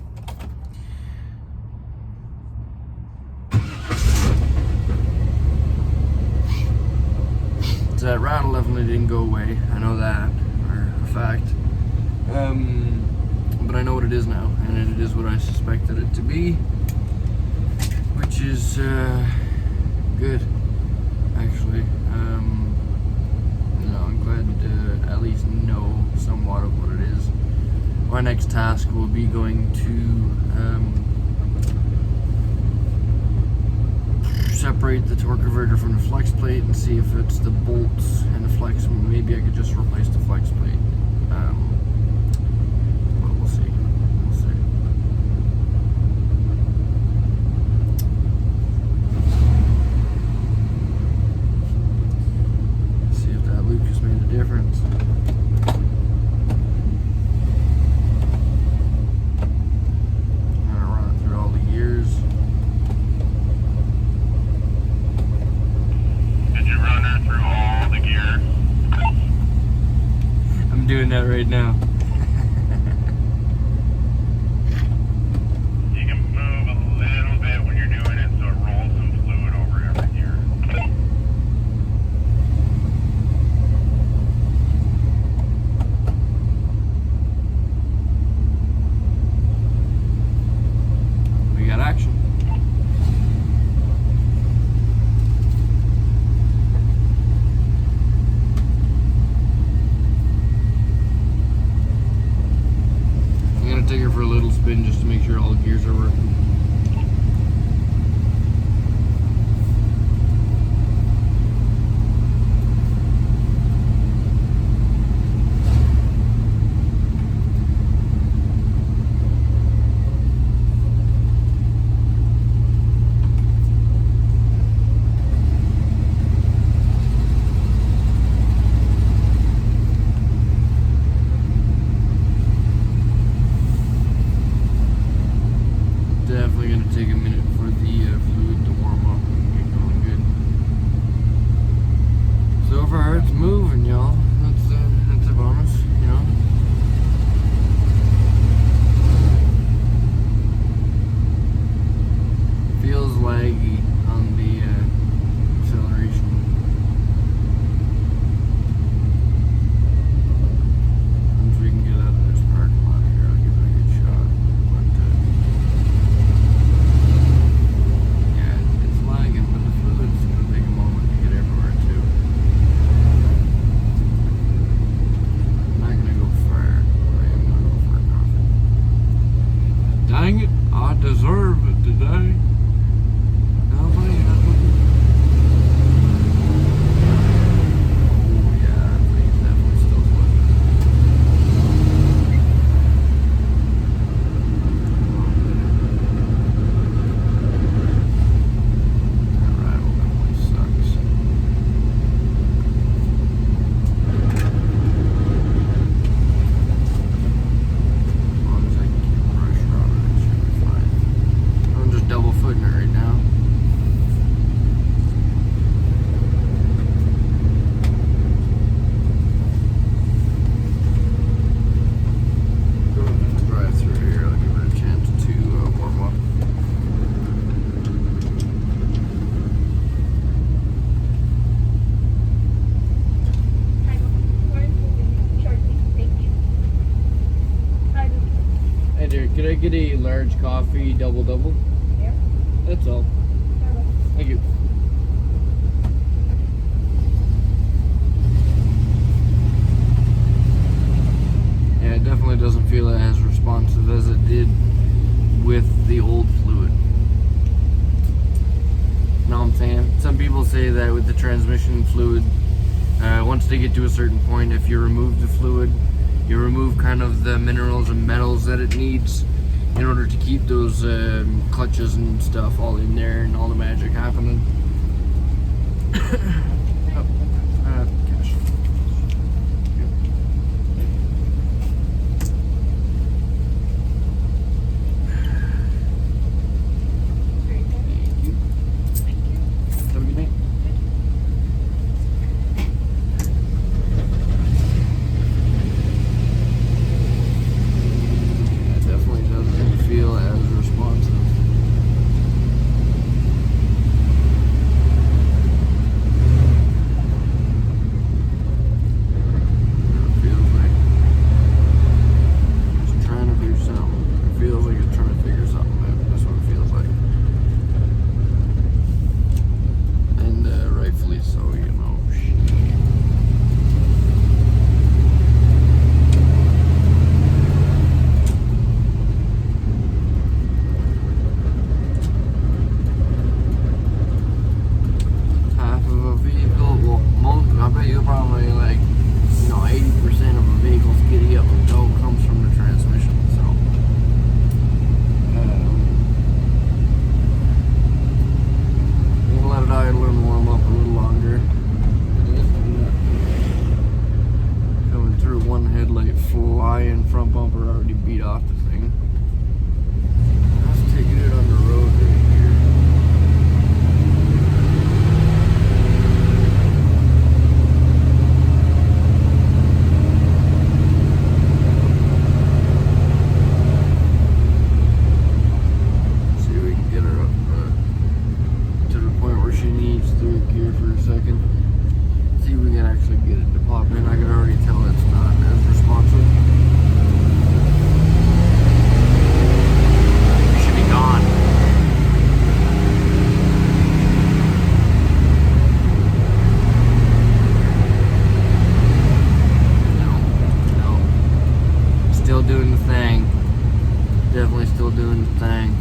That rattle definitely didn't go away. I know that for a fact. But I know what it is now, and it is what I suspected it to be, which is good, actually. I'm glad to at least know somewhat of what it is. My next task will be going to separate the torque converter from the flex plate and see if it's the bolts and the flex. Maybe I could just replace the flex plate. But we'll see. We'll see. See if that loop just made a difference. I'm gonna run it through all the gears. I'm doing that right now. You can move a little bit when you're doing it so it rolls some fluid over every gear. We got action. Take her for a little spin just to make sure all the gears are working. Definitely gonna take a minute for the fluid to warm up and get going good. So far it's moving, y'all. That's a bonus, you know. Feels laggy on the acceleration. Once we can get out of this parking lot here, I'll give it a good shot. But it's lagging, but the fluid's gonna take a moment to get everywhere too. I'm not gonna go far, but I am gonna go for a coffee. Dang it, I deserve it today. Nobody has one. Oh yeah, that thing's definitely still flipping. get a large coffee double. Yep. That's all. Thank you. Yeah, it definitely doesn't feel as responsive as it did with the old fluid. Know what I'm saying? Some people say that with the transmission fluid, once they get to a certain point, if you remove the fluid, you remove kind of the minerals and metals that it needs in order to keep those clutches and stuff all in there and all the magic happening. Cash. Very good. Thank you. Thank you. Have a good night. Yeah, it definitely doesn't feel as responsive. It feels like it's trying to do something. It feels like it's trying to figure something out. That's what it feels like. And rightfully so, you know. Half of a vehicle, well, most, I bet you probably like, 80% of a vehicle's giddy up and tow comes from the transmission, so. I'm gonna let it idle and warm up a little longer. Coming through, one headlight flying, front bumper already beat off the thing. Let's take it on the road right here. See if we can get her up to the point where she needs third gear for a second. See if we can actually get it to pop in. I can already tell it's not as responsive. We should be gone. No. Still doing the thing. Definitely still doing the thing.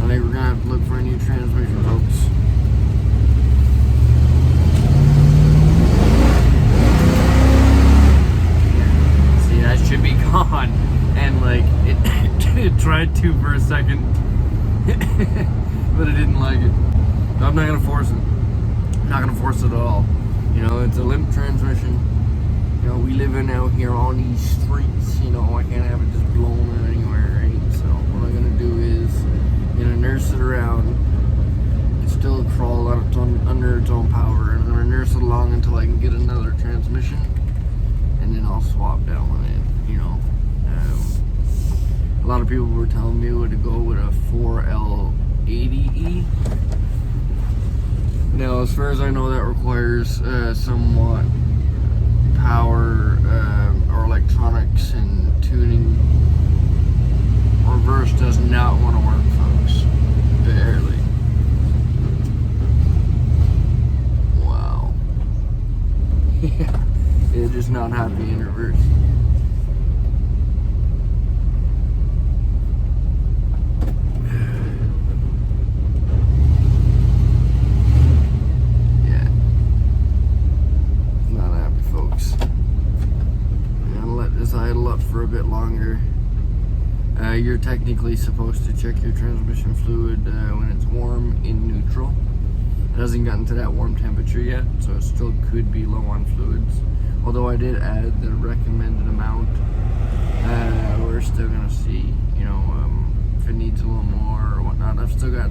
I think we're gonna have to look for a new transmission, folks. See, that should be gone. And like, it tried to for a second, but it didn't like it. I'm not gonna force it. I'm not gonna force it at all. It's a limp transmission. We live in out here on these streets. I can't have it just blown out anywhere, right? So what I'm gonna do is, nurse it around. It still crawl on its own, under its own power, and I'm gonna nurse it along until I can get another transmission, and then I'll swap that one in. A lot of people were telling me to go with a 4L80E. Now, as far as I know, that requires somewhat power or electronics and tuning. Reverse does not want to work, folks. Barely. Wow. It's just not happy in reverse. Yeah. Not happy, folks. I'm gonna let this idle up for a bit longer. You're technically supposed to check your transmission fluid when it's warm in neutral. It hasn't gotten to that warm temperature yet, so it still could be low on fluids. Although I did add the recommended amount, we're still gonna see, if it needs a little more or whatnot. I've still got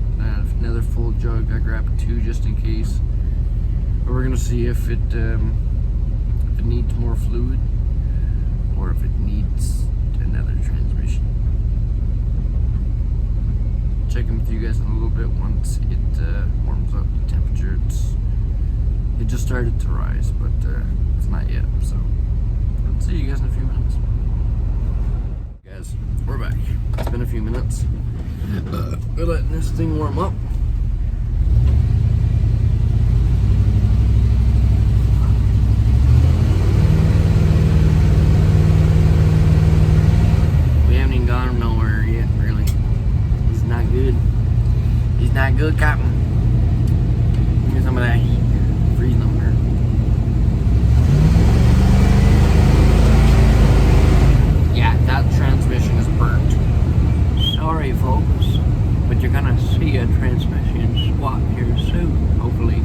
another full jug. I grabbed 2 just in case. But we're gonna see if it needs more fluid or if it needs another transmission. Checking with you guys in a little bit once it warms up. The temperature, it just started to rise, but it's not yet. So I'll see you guys in a few minutes. Guys, guys, we're back. It's been a few minutes. We're letting this thing warm up. We haven't even gone nowhere yet, really. He's not good. He's not good, Captain. Give me some of that heat. Freezing up here. Yeah, that transmission is burnt. Sorry, folks, but you're gonna see a transmission swap here soon, hopefully.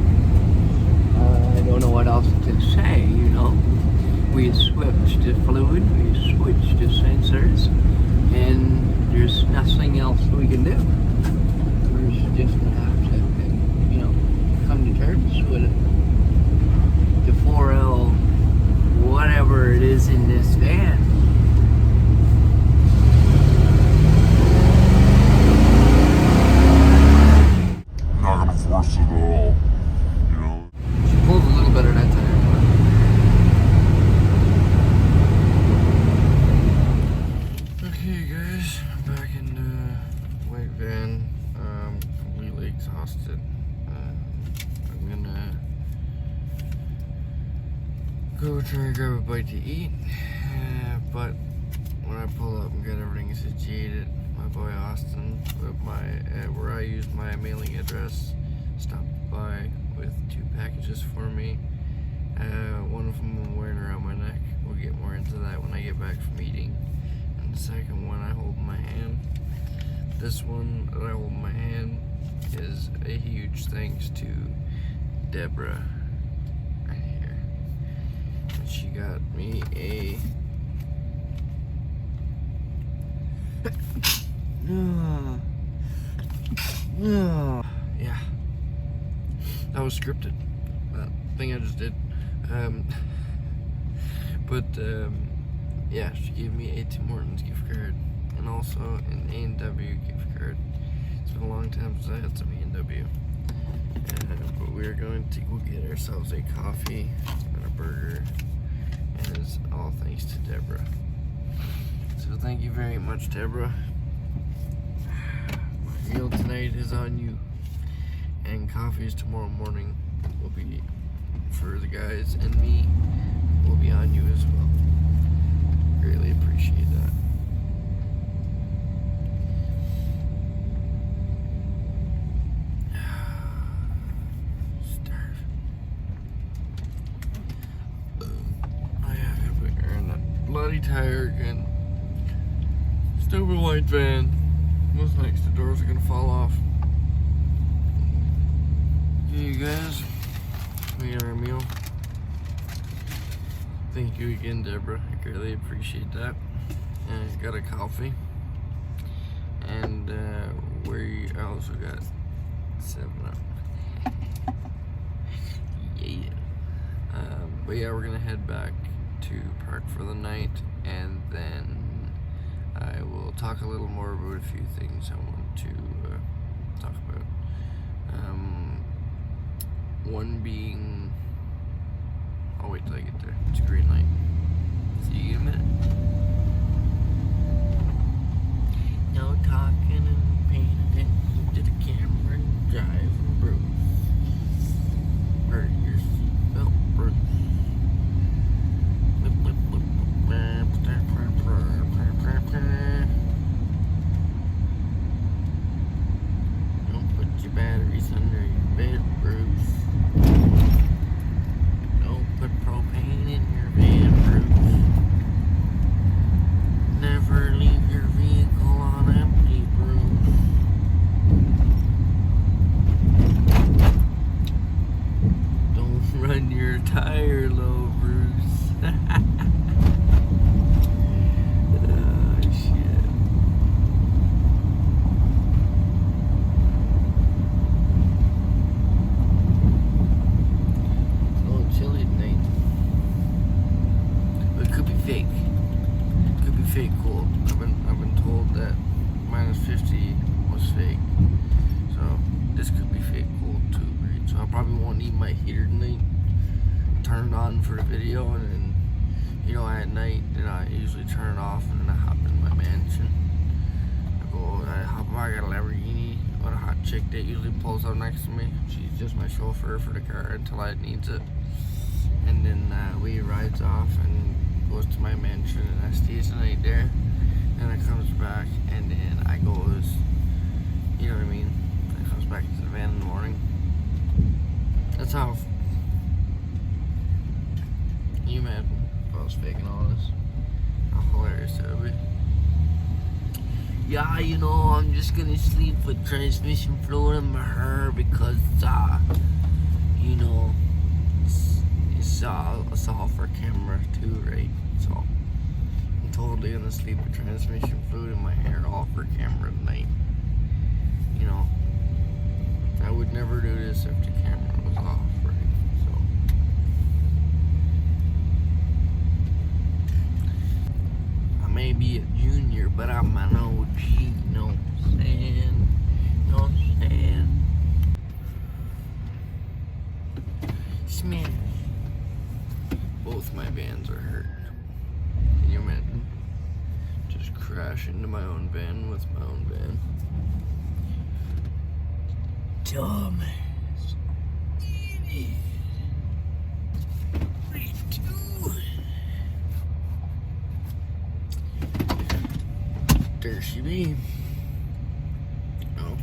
I don't know what else to say, you know. We switched to fluid, we switched to sensors, and there's nothing else we can do. We're just gonna have to, you know, come to terms with it. The 4L, whatever it is in this van. Not gonna force it at all, you know. She pulled a little better that time. Okay, guys, I'm back in the white van. Completely exhausted. I'm gonna go try and grab a bite to eat. But when I pull up and get everything situated, my boy Austin, with my where I used my mailing address, stopped by with 2 packages for me. One of them I'm wearing around my neck. We'll get more into that when I get back from eating. And the second one I hold in my hand. This one that I hold in my hand is a huge thanks to Deborah right here. And she got me a yeah, that was scripted, that thing I just did. Yeah, she gave me a Tim Hortons gift card and also an A&W gift card. It's been a long time since I had some A&W, but we are going to go get ourselves a coffee and a burger, and it's all thanks to Deborah. So thank you very much, Deborah. My meal tonight is on you, and coffees tomorrow morning will be for the guys, and me will be on you as well. Greatly appreciate that. Bloody tire again. Stupid white van. What's next? The doors are gonna fall off. Okay, you guys, we got our meal. Thank you again, Deborah. I greatly appreciate that. And got a coffee. And we also got 7-Up. Yeah. But yeah, we're gonna head back to park for the night, and then I will talk a little more about a few things I want to talk about. One being, I'll wait till I get there. It's a green light. See you in a minute. No talking and paying attention to the camera and driving, bro. Hurt your seatbelt, bro. Don't put your batteries under your bed, Bruce. Don't put propane in your bed, Bruce. Never leave your vehicle on empty, Bruce. Don't run your tire low, Bruce. Fake cold. I've been told that -50 was fake, so this could be fake cold too, right? So I probably won't need my heater tonight. Turn it on for the video, and then you know, at night, and I usually turn it off and then I hop in my mansion. I hop in, I got a Lamborghini with a hot chick that usually pulls up next to me. She's just my chauffeur for the car until I needs it. And then we rides off and goes to my mansion, and I stays the night there. And I comes back, and then I goes, you know what I mean? I comes back to the van in the morning. That's how. Can you imagine if I was faking all this? How hilarious that would be. Yeah, you know, I'm just gonna sleep with transmission fluid in my hair because, you know, it's all for camera too, right? So, I'm totally gonna sleep with transmission fluid in my hair, all for camera tonight. You know, I would never do this if the camera was off, right? So, I may be a junior, but I'm an OG, you know what I'm saying? You know what I'm saying? Smash. Both my vans are hurt. Can you imagine? Just crash into my own van with my own van. Dumbass. Idiot. What are you doing? There she be. Oh.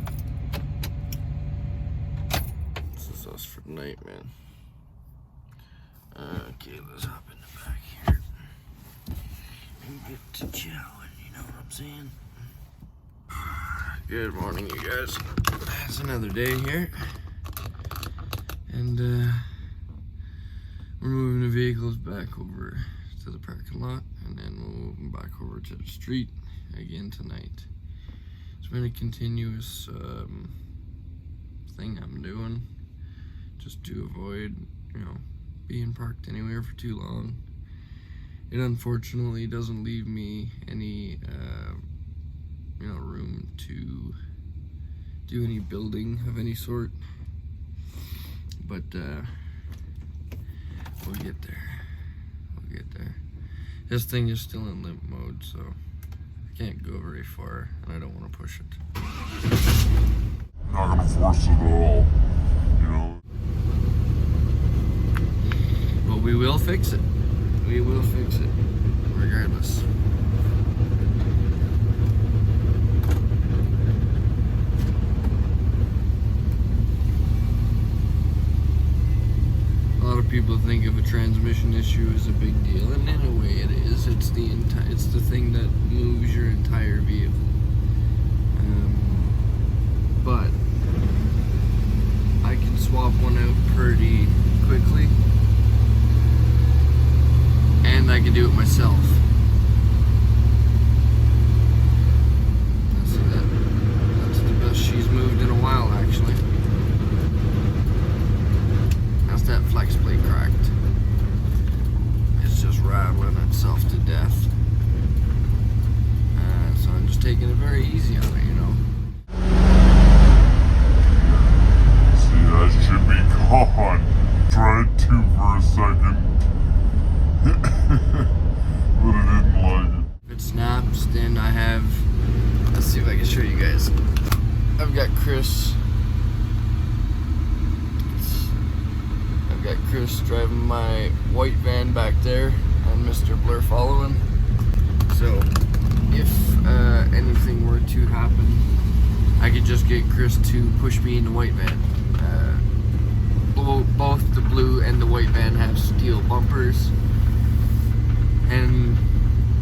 This is us for tonight, man. Okay, let's hop in the back here and get to chowing, you know what I'm saying? Good morning, you guys. It's another day here. And we're moving the vehicles back over to the parking lot, and then we'll move them back over to the street again tonight. It's been a continuous thing I'm doing just to avoid, you know, being parked anywhere for too long. It unfortunately doesn't leave me any you know, room to do any building of any sort, but we'll get there. This thing is still in limp mode, so I can't go very far, and I don't want to push it. Not gonna force it at all, you know. But we will fix it. We will fix it, regardless. A lot of people think of a transmission issue as a big deal, and in a way it is. It's the thing that moves your entire vehicle. But I can swap one out pretty quickly, and I can do it myself. That's the best she's moved in a while, actually. That's that flex plate cracked. It's just rattling itself to death. So I'm just taking it very easy on it, you know. See, that should be gone. Tried to for a second. But I didn't like it. If it snaps, then I have, let's see if I can show you guys. I've got Chris driving my white van back there, and Mr. Blur following. So if anything were to happen, I could just get Chris to push me in the white van. Both the blue and the white van have steel bumpers, and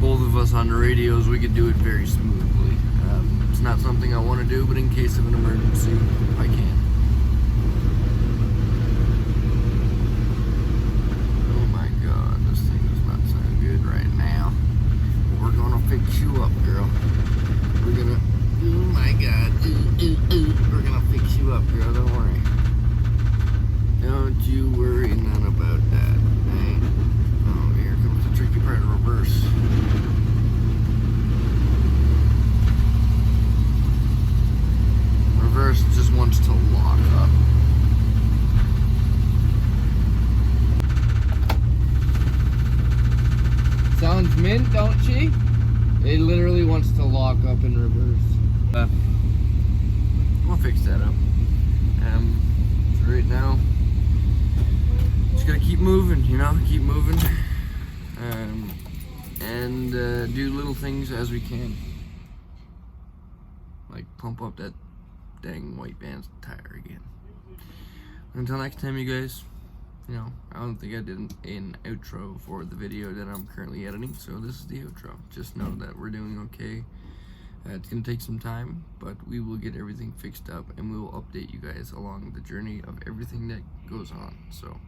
both of us on the radios, we could do it very smoothly. It's not something I want to do, but in case of an emergency, I can. Oh my god, this thing does not sound good right now. We're gonna fix you up, girl. We're gonna, oh my god, we're gonna fix you up, girl, don't worry. Don't you worry none about that, hey? Oh, here comes the tricky part of reverse. Reverse just wants to lock up. moving, and do little things as we can, like pump up that dang white band's tire again. Until next time, you guys, you know, I don't think I did an outro for the video that I'm currently editing, so this is the outro. Just know that we're doing okay. It's gonna take some time, but we will get everything fixed up, and we will update you guys along the journey of everything that goes on. So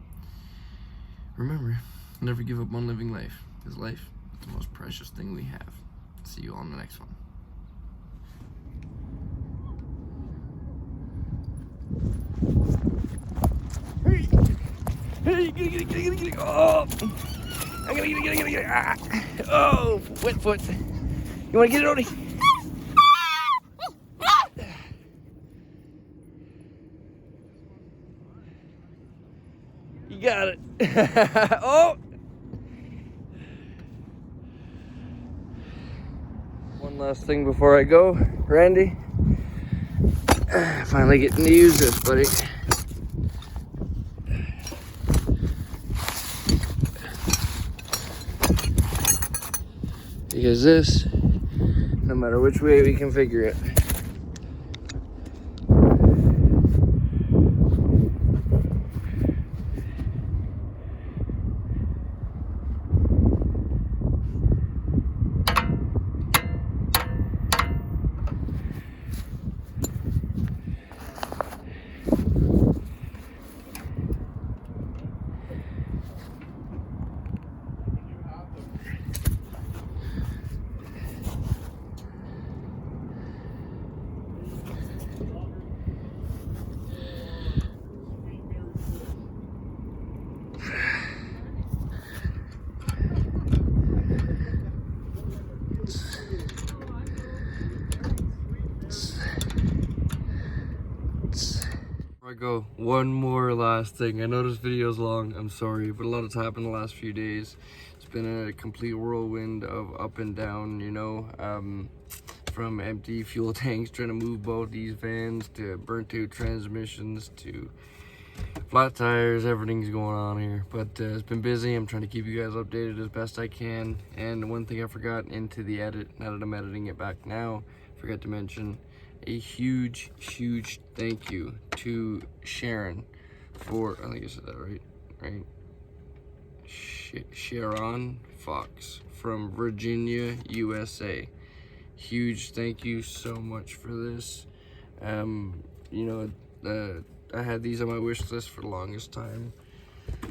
remember, never give up on living life, because life is the most precious thing we have. See you on the next one. Hey, get it. Oh, I'm gonna get it. Ah. Oh, wet foot. You wanna get it, Odie? You got it. Oh! One last thing before I go, Randy. Finally getting to use this, buddy. Because this, no matter which way we configure it, before I go, one more last thing. I know this video's long, I'm sorry, but a lot has happened the last few days. It's been a complete whirlwind of up and down, you know, from empty fuel tanks trying to move both these vans, to burnt out transmissions, to flat tires. Everything's going on here, but it's been busy. I'm trying to keep you guys updated as best I can. And one thing I forgot into the edit, now that I'm editing it back now, forgot to mention a huge thank you to Sharon for, I think I said that right? Sharon Fox from Virginia, USA. Huge thank you so much for this. You know, I had these on my wish list for the longest time.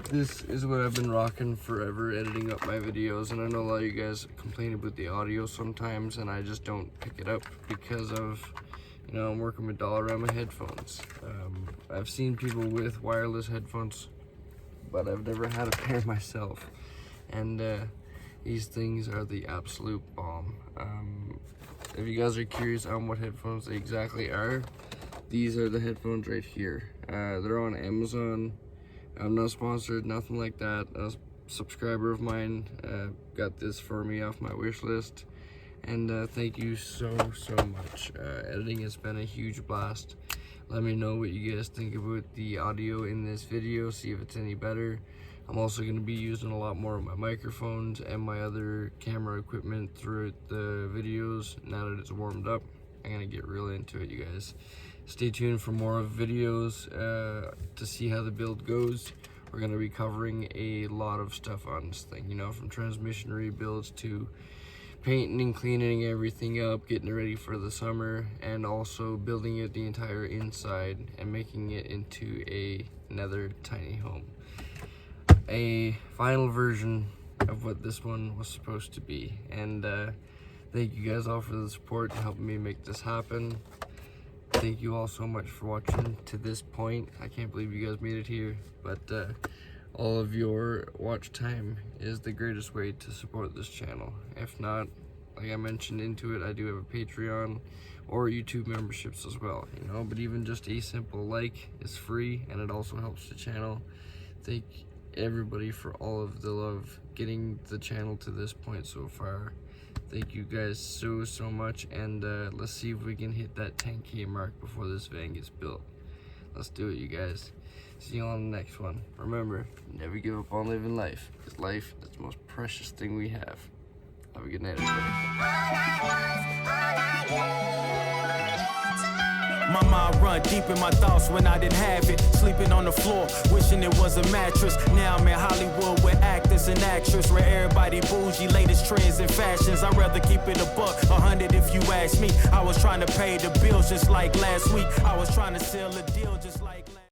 This is what I've been rocking forever, editing up my videos, and I know a lot of you guys complain about the audio sometimes, and I just don't pick it up because of, you know, I'm working with Dollarama headphones. I've seen people with wireless headphones, but I've never had a pair myself, and these things are the absolute bomb. If you guys are curious on what headphones they exactly are, these are the headphones right here. They're on Amazon. I'm not sponsored, nothing like that. A subscriber of mine got this for me off my wish list, and thank you so much. Editing has been a huge blast. Let me know what you guys think about the audio in this video, see if it's any better. I'm also going to be using a lot more of my microphones and my other camera equipment throughout the videos. Now that it's warmed up, I'm going to get real into it, you guys. Stay tuned for more videos to see how the build goes. We're going to be covering a lot of stuff on this thing, you know, from transmission rebuilds to painting and cleaning everything up, getting it ready for the summer, and also building it the entire inside and making it into another tiny home. A final version of what this one was supposed to be. And thank you guys all for the support and helping me make this happen. Thank you all so much for watching to this point. I can't believe you guys made it here, but all of your watch time is the greatest way to support this channel. If not, like I mentioned into it, I do have a Patreon or YouTube memberships as well, you know, but even just a simple like is free, and it also helps the channel. Thank everybody for all of the love getting the channel to this point so far. Thank you guys so much, and let's see if we can hit that 10K mark before this van gets built. Let's do it, you guys. See you on the next one. Remember, never give up on living life, because life is the most precious thing we have. Have a good night, everybody. My mind run deep in my thoughts when I didn't have it. Sleeping on the floor, wishing it was a mattress. Now I'm in Hollywood with actors and actresses, where everybody bougie, latest trends and fashions. I'd rather keep it a buck, 100 if you ask me. I was trying to pay the bills just like last week. I was trying to sell a deal just like